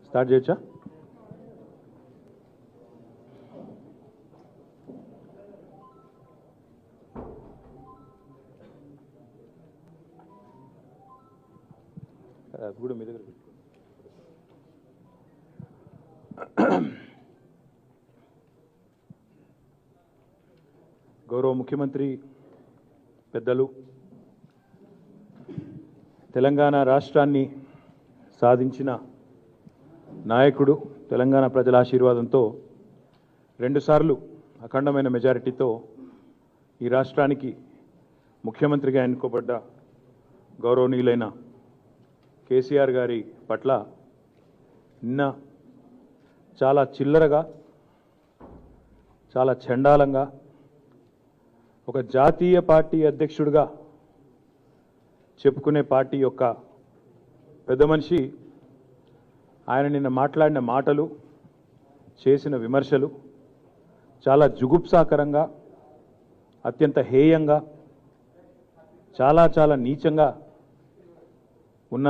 Start చేయొచ్చా? అది కూడా మీ దగ్గర పెట్టుకో. గౌరవ ముఖ్యమంత్రి పెద్దలు, తెలంగాణ రాష్ట్రాన్ని సాధించిన నాయకుడు, తెలంగాణ ప్రజల ఆశీర్వాదంతో రెండుసార్లు అఖండమైన మెజారిటీతో ఈ రాష్ట్రానికి ముఖ్యమంత్రిగా ఎన్నుకోబడ్డ గౌరవనీయులైన కేసీఆర్ గారి పట్ల నిన్న చాలా చిల్లరగా, చాలా చండాలంగా ఒక జాతీయ పార్టీ అధ్యక్షుడిగా చెప్పుకునే పార్టీ యొక్క పెద్ద మనిషి ఆయన నిన్న మాట్లాడిన మాటలు, చేసిన విమర్శలు చాలా జుగుప్సాకరంగా, అత్యంత హేయంగా, చాలా చాలా నీచంగా ఉన్న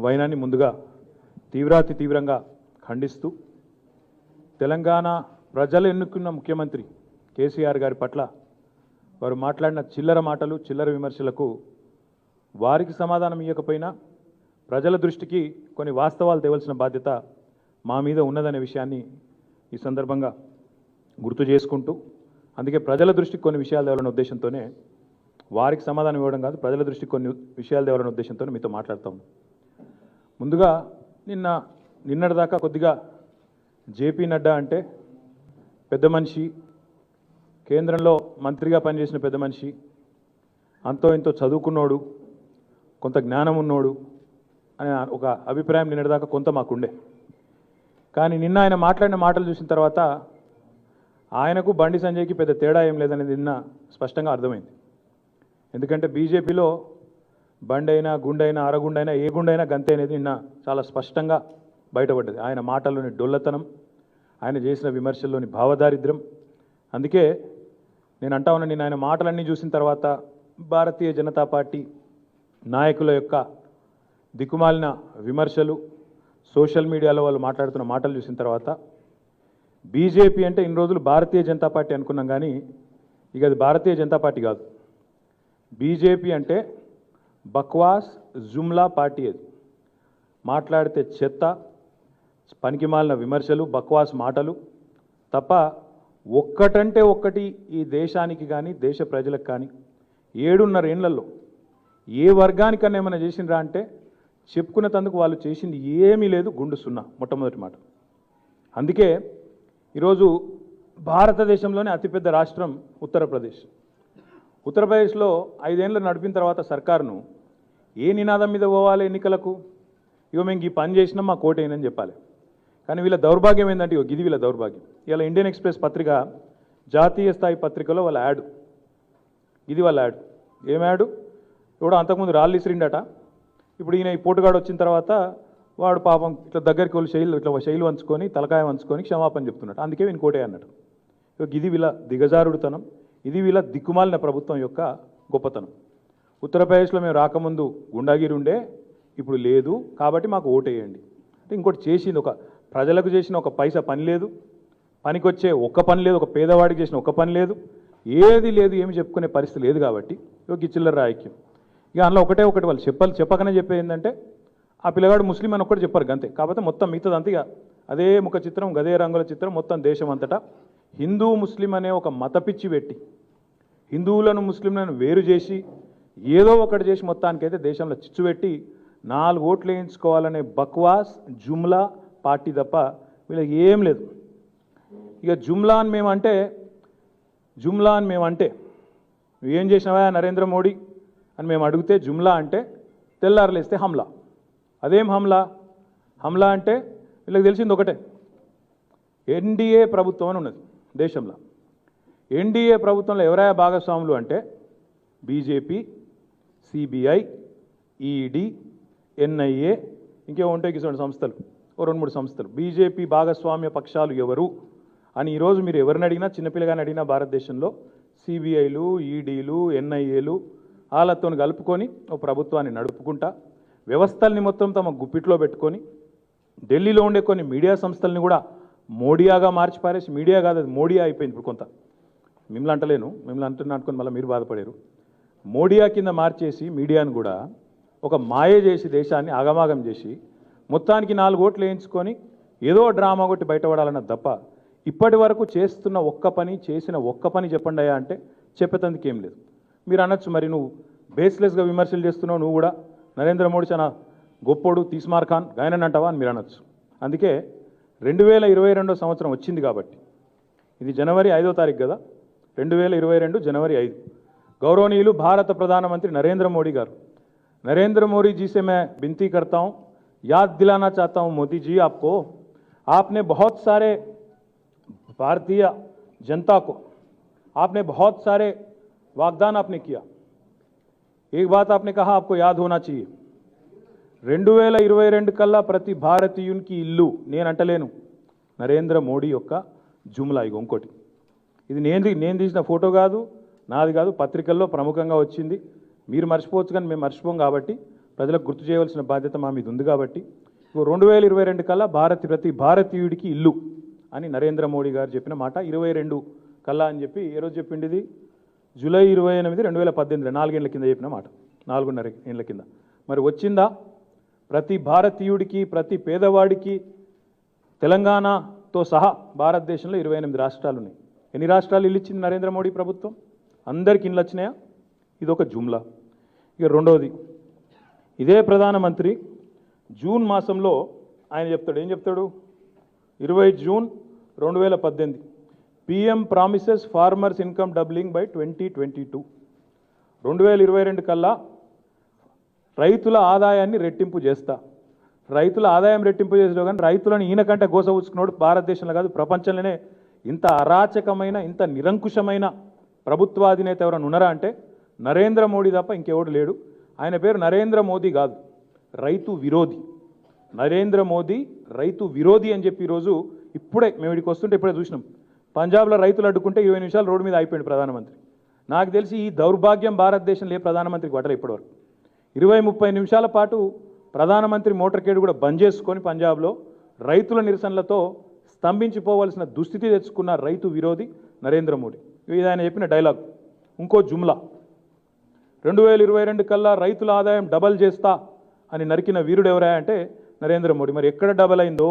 వైనాన్ని ముందుగా తీవ్రాతి తీవ్రంగా ఖండిస్తూ తెలంగాణ ప్రజలు ఎన్నుకున్న ముఖ్యమంత్రి కేసీఆర్ గారి పట్ల వారు మాట్లాడిన చిల్లర మాటలు, చిల్లర విమర్శలకు వారికి సమాధానం ఇవ్వకపోయినా ప్రజల దృష్టికి కొన్ని వాస్తవాలు తేవలసిన బాధ్యత మా మీద ఉన్నదనే విషయాన్ని ఈ సందర్భంగా గుర్తు చేసుకుంటూ, అందుకే ప్రజల దృష్టికి కొన్ని విషయాలు తేవాలనే ఉద్దేశంతోనే, వారికి సమాధానం ఇవ్వడం కాదు, ప్రజల దృష్టికి కొన్ని విషయాలు తేవాలనే ఉద్దేశంతో మీతో మాట్లాడతాం. ముందుగా నిన్నటిదాకా కొద్దిగా జేపీ నడ్డా అంటే పెద్ద మనిషి, కేంద్రంలో మంత్రిగా పనిచేసిన పెద్ద మనిషి, అంతో ఇంతో చదువుకున్నోడు, కొంత జ్ఞానం ఉన్నోడు అనే ఒక అభిప్రాయం నిన్నటిదాకా కొంత మాకుండే. కానీ నిన్న ఆయన మాట్లాడిన మాటలు చూసిన తర్వాత ఆయనకు బండి సంజయ్కి పెద్ద తేడా ఏం లేదనేది నిన్న స్పష్టంగా అర్థమైంది. ఎందుకంటే బీజేపీలో బండి అయినా, గుండైనా, అరగుండైనా, ఏ గుండైనా గంతే అనేది నిన్న చాలా స్పష్టంగా బయటపడ్డది. ఆయన మాటల్లోని డొల్లతనం, ఆయన చేసిన విమర్శల్లోని భావదారిద్ర్యం. అందుకే నేను అంటా ఉన్నా, నేను ఆయన మాటలన్నీ చూసిన తర్వాత భారతీయ జనతా పార్టీ నాయకుల యొక్క దిక్కుమాలిన విమర్శలు, సోషల్ మీడియాలో వాళ్ళు మాట్లాడుతున్న మాటలు చూసిన తర్వాత బీజేపీ అంటే ఇన్ని రోజులు భారతీయ జనతా పార్టీ అనుకున్నాం, కానీ ఇక అది భారతీయ జనతా పార్టీ కాదు. బీజేపీ అంటే బక్వాస్ జుమ్లా పార్టీ. అది మాట్లాడితే చెత్త, పనికిమాలిన విమర్శలు, బక్వాస్ మాటలు తప్ప ఒక్కటంటే ఒక్కటి ఈ దేశానికి కానీ, దేశ ప్రజలకు కానీ 7.5 ఏళ్లలో ఏ వర్గానికన్నా ఏమైనా చేసిండ్రా అంటే చెప్పుకునేందుకు వాళ్ళు చేసింది ఏమీ లేదు, గుండు సున్నా, మొట్టమొదటి మాట. అందుకే ఈరోజు భారతదేశంలోనే అతిపెద్ద రాష్ట్రం ఉత్తరప్రదేశ్. ఉత్తరప్రదేశ్లో 5 ఏళ్ళు నడిపిన తర్వాత సర్కారును ఏ నినాదం మీద పోవాలి ఎన్నికలకు? ఇగో మేము ఈ పని చేసినాం, మా కోటేనని చెప్పాలి. కానీ వీళ్ళ దౌర్భాగ్యం ఏంటంటే, ఇది వీళ్ళ దౌర్భాగ్యం. ఇలా ఇండియన్ ఎక్స్ప్రెస్ పత్రిక, జాతీయ స్థాయి పత్రికలో వాళ్ళ యాడ్, ఇది వాళ్ళ యాడ్. ఏం యాడ్? ఇప్పుడు అంతకుముందు రాళ్ళు ఇసిరిండట, ఇప్పుడు ఈయన ఈ పోటుగాడు వచ్చిన తర్వాత వాడు పాపం ఇట్లా దగ్గరికి వెళ్ళి ఇట్లా శైలు వంచుకొని, తలకాయ వంచుకొని క్షమాపణ చెప్తున్నట్టు, అందుకే వీని కోటే అన్నట్టు. ఇది వీళ్ళ దిగజారుడుతనం, ఇది వీళ్ళ దిక్కుమాలిన ప్రభుత్వం యొక్క గొప్పతనం. ఉత్తరప్రదేశ్లో మేము రాకముందు గుండాగిరి ఉండే, ఇప్పుడు లేదు, కాబట్టి మాకు ఓటేయండి అంటే ఇంకోటి చేసింది, ఒక ప్రజలకు చేసిన ఒక పైసా పని లేదు, పనికొచ్చే ఒక్క పని లేదు, ఒక పేదవాడికి చేసిన ఒక్క పని లేదు, ఏది లేదు, ఏమి చెప్పుకునే పరిస్థితి లేదు. కాబట్టి ఈ చిల్లర రాయక్యం. ఇక అందులో ఒకటి వాళ్ళు చెప్పకనే చెప్పేది ఏంటంటే, ఆ పిల్లగాడు ముస్లిం అని ఒక్కటి చెప్పారు అంతే. కాకపోతే మొత్తం మిగతాదంతా ఇక అదే ముఖ చిత్రం, గదే రంగుల చిత్రం, మొత్తం దేశం అంతటా హిందూ ముస్లిం అనే ఒక మతపిచ్చి పెట్టి, హిందువులను ముస్లింలను వేరు చేసి ఏదో ఒకటి చేసి మొత్తానికైతే దేశంలో చిచ్చు పెట్టి 4 ఓట్లు వేయించుకోవాలనే బక్వాస్ జుమ్లా పార్టీ తప్ప వీళ్ళకి ఏం లేదు. ఇక జుమ్లా అని మేమంటే నువ్వేం చేసినావా నరేంద్ర మోడీ అని మేము అడిగితే, జుమ్లా అంటే తెల్లారలేస్తే హమ్లా. అదేం హమ్లా అంటే వీళ్ళకి తెలిసింది ఒకటే, ఎన్డీఏ ప్రభుత్వం అని ఉన్నది దేశంలో. ఎన్డీఏ ప్రభుత్వంలో ఎవరైనా భాగస్వాములు అంటే బీజేపీ, సిబిఐ, ఈడీ, ఎన్ఐఏ, ఇంకేమో ఉంటాయి ఇటువంటి సంస్థలు, 2-3 సంస్థలు. బీజేపీ భాగస్వామ్య పక్షాలు ఎవరు అని ఈరోజు మీరు ఎవరిని అడిగినా, చిన్నపిల్లగాని అడిగినా భారతదేశంలో సిబిఐలు, ఈడీలు, ఎన్ఐఏలు వాళ్ళతో కలుపుకొని ఓ ప్రభుత్వాన్ని నడుపుకుంటా వ్యవస్థల్ని మొత్తం తమ గుప్పిట్లో పెట్టుకొని ఢిల్లీలో ఉండే కొన్ని మీడియా సంస్థల్ని కూడా మోడియాగా మార్చి పారేసి, మీడియా కాదు అది మోడియా అయిపోయింది ఇప్పుడు కొంత. మిమ్మల్ని అంటలేను, మిమ్మల్ని అంటున్నానుకొని మళ్ళీ మీరు బాధపడారు. మోడియా కింద మార్చేసి మీడియాను కూడా ఒక మాయ చేసి దేశాన్ని ఆగమాగం చేసి మొత్తానికి 4 ఓట్లు వేయించుకొని ఏదో డ్రామా కొట్టి బయటపడాలన్న తప్ప ఇప్పటి వరకు చేస్తున్న చేసిన ఒక్క పని చెప్పండి అయ్యా అంటే చెప్పేందుకు ఏం లేదు. మీరు అనొచ్చు, మరి నువ్వు బేస్లెస్గా విమర్శలు చేస్తున్నావు, నువ్వు కూడా నరేంద్ర మోడీ చాలా గొప్పోడు తీస్మార్ ఖాన్ గాయనని అంటావా అని మీరు అనొచ్చు. అందుకే 2022 సంవత్సరం వచ్చింది కాబట్టి, ఇది జనవరి 5వ తారీఖు కదా, 2022 जनवरी 5 गौरवनीय भारत प्रधानमंत्री नरेंद्र मोदी गारू, नरेंद्र मोदी जी से मैं विनती करता हूं, याद दिलाना चाहता हूं मोदी जी आपको, आपने बहुत सारे भारतीय जनता को आपने बहुत सारे वाग्दान आपने किया. एक बात आपने कहा आपको याद होना चाहिए, 2022 కల్లా ప్రతి భారతీయునికి ఇల్లు. నేను అంటలేను, నరేంద్ర మోడీ యొక్క జుమ్లా. ఇగో ఇంకోటి, ఇది నేను తీసిన ఫోటో కాదు, నాది కాదు, పత్రికల్లో ప్రముఖంగా వచ్చింది. మీరు మర్చిపోవచ్చు కానీ మేము మర్చిపోం కాబట్టి ప్రజలకు గుర్తు చేయవలసిన బాధ్యత మా మీద ఉంది కాబట్టి, 2022 కల్లా ప్రతి భారతీయుడికి ఇల్లు అని నరేంద్ర మోడీ గారు చెప్పిన మాట. 22 కల్లా అని చెప్పి ఏ రోజు చెప్పింది? ఇది జూలై 28, 2018, 4 ఏళ్ల కింద చెప్పిన మాట, 4.5 ఏళ్ల కింద. మరి వచ్చిందా? ప్రతి భారతీయుడికి, ప్రతి పేదవాడికి, తెలంగాణతో సహా భారతదేశంలో 28 రాష్ట్రాలు ఉన్నాయి. ఎన్ని రాష్ట్రాలు ఇల్లు ఇచ్చింది నరేంద్ర మోడీ ప్రభుత్వం? అందరికి ఇల్లు వచ్చినాయా? ఇది ఒక జుమ్లా. ఇక రెండోది, ఇదే ప్రధానమంత్రి జూన్ మాసంలో ఆయన చెప్తాడు, ఏం చెప్తాడు? 20 June 2018 PM promises farmers income doubling by 2022. 2022 కల్లా రైతుల ఆదాయాన్ని రెట్టింపు చేస్తా. రైతుల ఆదాయం రెట్టింపు చేసే కానీ రైతులను ఈయనకంటే గోసవుచ్చుకున్నాడు భారతదేశంలో కాదు ప్రపంచంలోనే. ఇంత అరాచకమైన, ఇంత నిరంకుశమైన ప్రభుత్వాధినేత ఎవరైనా ఉన్నారా అంటే నరేంద్ర మోడీ తప్ప ఇంకెవడు లేడు. ఆయన పేరు నరేంద్ర మోదీ కాదు, రైతు విరోధి. నరేంద్ర మోదీ రైతు విరోధి అని చెప్పి ఈరోజు ఇప్పుడే మేము ఇక్కడికి వస్తుంటే ఇప్పుడే చూసినాం, పంజాబ్లో రైతులు అడ్డుకుంటే 20 నిమిషాలు రోడ్డు మీద అయిపోయింది ప్రధానమంత్రి. నాకు తెలిసి ఈ దౌర్భాగ్యం భారతదేశంలో ఏ ప్రధానమంత్రికి పట్టలే ఇప్పటివరకు. 20-30 నిమిషాల పాటు ప్రధానమంత్రి మోటార్ కేడు కూడా బంద్ చేసుకొని పంజాబ్లో రైతుల నిరసనలతో స్తంభించిపోవలసిన దుస్థితి తెచ్చుకున్న రైతు విరోధి నరేంద్ర మోడీ. ఇది ఆయన చెప్పిన డైలాగ్. ఇంకో జుమ్లా, 2022 కల్లా రైతుల ఆదాయం డబల్ చేస్తా అని నరికిన వీరుడు ఎవరా అంటే నరేంద్ర మోడీ. మరి ఎక్కడ డబల్ అయిందో,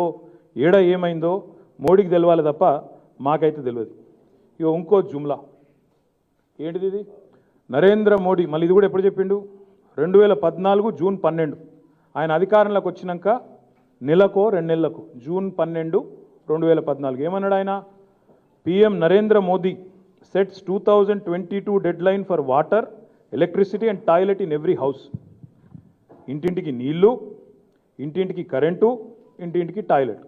ఏడ ఏమైందో మోడీకి తెలవాలి తప్ప మాకైతే తెలియదు. ఇక ఇంకో జుమ్లా ఏంటిది? ఇది నరేంద్ర మోడీ మళ్ళీ ఇది కూడా ఎప్పుడు చెప్పిండు? 2014 జూన్ 12 ఆయన అధికారంలోకి వచ్చినాక నెలకో 2 నెలలకు, జూన్ 12, 2014 ఏమన్నాడు ఆయన? PM Narendra Modi sets 2022 dead line for water, electricity and toilet in every house. ఇంటింటికి నీళ్లు, ఇంటింటికి కరెంటు, ఇంటింటికి టాయిలెట్.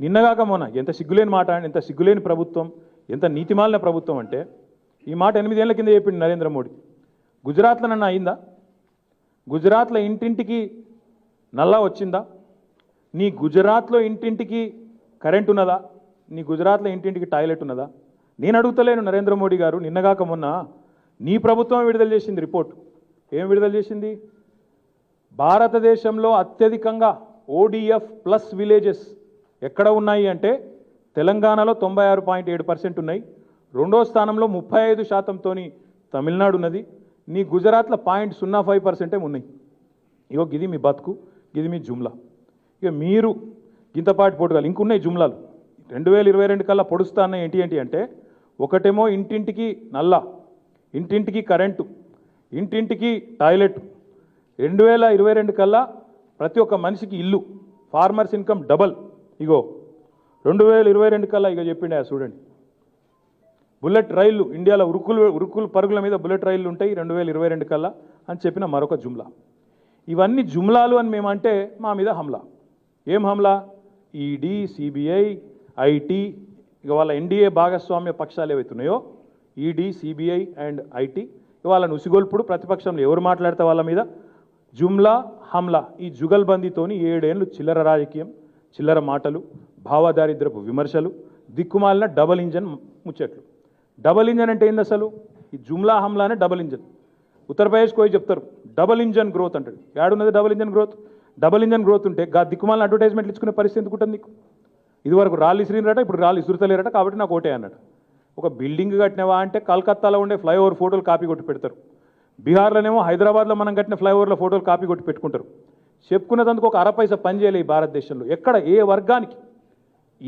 నిన్నగాక మొన్న ఎంత సిగ్గులేని మాట, ఎంత సిగ్గులేని ప్రభుత్వం, ఎంత నీతిమాలిన ప్రభుత్వం అంటే ఈ మాట 8 ఏళ్ల కింద చెప్పింది నరేంద్ర మోడీ. గుజరాత్లో నన్ను అయిందా? గుజరాత్లో ఇంటింటికి నల్లా వచ్చిందా? నీ గుజరాత్లో ఇంటింటికి కరెంట్ ఉన్నదా? నీ గుజరాత్లో ఇంటింటికి టాయిలెట్ ఉన్నదా? నేను అడుగుతలేను నరేంద్ర మోడీ గారు. నిన్నగాక మొన్న నీ ప్రభుత్వం విడుదల చేసింది రిపోర్ట్. ఏం విడుదల చేసింది? భారతదేశంలో అత్యధికంగా ODF ప్లస్ విలేజెస్ ఎక్కడ ఉన్నాయి అంటే తెలంగాణలో 96.7% ఉన్నాయి. రెండో స్థానంలో 35%తో తమిళనాడు ఉన్నది. నీ గుజరాత్లో 0.05% ఉన్నాయి. ఇగో గిది మీ బతుకు, గిది మీ జుమ్లా. ఇక మీరు గింతపాటి పోటుగాలు ఇంకున్నాయి జుమ్లాలు. 2022 కల్లా పొడుస్తా అన్న ఏంటి అంటే ఒకటేమో ఇంటింటికి నల్లా, ఇంటింటికి కరెంటు, ఇంటింటికి టాయిలెట్. 2022 కల్లా ప్రతి ఒక్క మనిషికి ఇల్లు, ఫార్మర్స్ ఇన్కమ్ డబల్. ఇగో 2022 కల్లా ఇక చెప్పిండే చూడండి, బుల్లెట్ రైళ్లు ఇండియాలో ఉరుకులు పరుగుల మీద బుల్లెట్ రైళ్లు ఉంటాయి 2022 కల్లా అని చెప్పిన మరొక జుమ్లా. ఇవన్నీ జుమ్లాలు అని మేమంటే మా మీద హమ్లా. ఏం హమ్లా? ఈడీ, సిబిఐ, ఐటీ, ఇక వాళ్ళ ఎన్డీఏ భాగస్వామ్య పక్షాలు ఏవైతున్నాయో ఈడీ, సిబిఐ అండ్ ఐటీ, వాళ్ళని ఉసిగొల్పుడు, ప్రతిపక్షంలో ఎవరు మాట్లాడితే వాళ్ళ మీద జుమ్లా, హమ్లా. ఈ జుగల్బందీతోని 7 ఏళ్ళు చిల్లర రాజకీయం, చిల్లర మాటలు, భావదారిద్రపు విమర్శలు, దిక్కుమాలిన డబల్ ఇంజన్ ముచ్చట్లు. డబల్ ఇంజన్ అంటే ఏంది అసలు? ఈ జుమ్లా హమ్లానే డబల్ ఇంజన్. ఉత్తరప్రదేశ్ పోయి చెప్తారు డబల్ ఇంజన్ గ్రోత్ అంటాడు. ఏడున్నది double engine growth? Double engine growth ఉంటే దిక్కుమాలను అడ్వర్టైజ్మెంట్లు ఇచ్చుకునే పరిస్థితి ఎందుకు ఉంటుంది నీకు? ఇదివరకు రాళ్ళు ఇసిరినరట, ఇప్పుడు రాళ్ళు ఇసురుతలేరట, కాబట్టి నాకు ఓటే అన్నాడు. ఒక బిల్డింగ్ కట్టినవా అంటే కలకత్తాలో ఉండే ఫ్లైఓవర్ ఫోటోలు కాపీ కొట్టి పెడతారు. బీహార్లోనేమో హైదరాబాద్లో మనం కట్టిన ఫ్లైఓవర్ల ఫోటోలు కాపీ కొట్టి పెట్టుకుంటారు. చెప్పుకున్నదందుకు ఒక అరపైసా పని చేయలే ఈ భారతదేశంలో. ఎక్కడ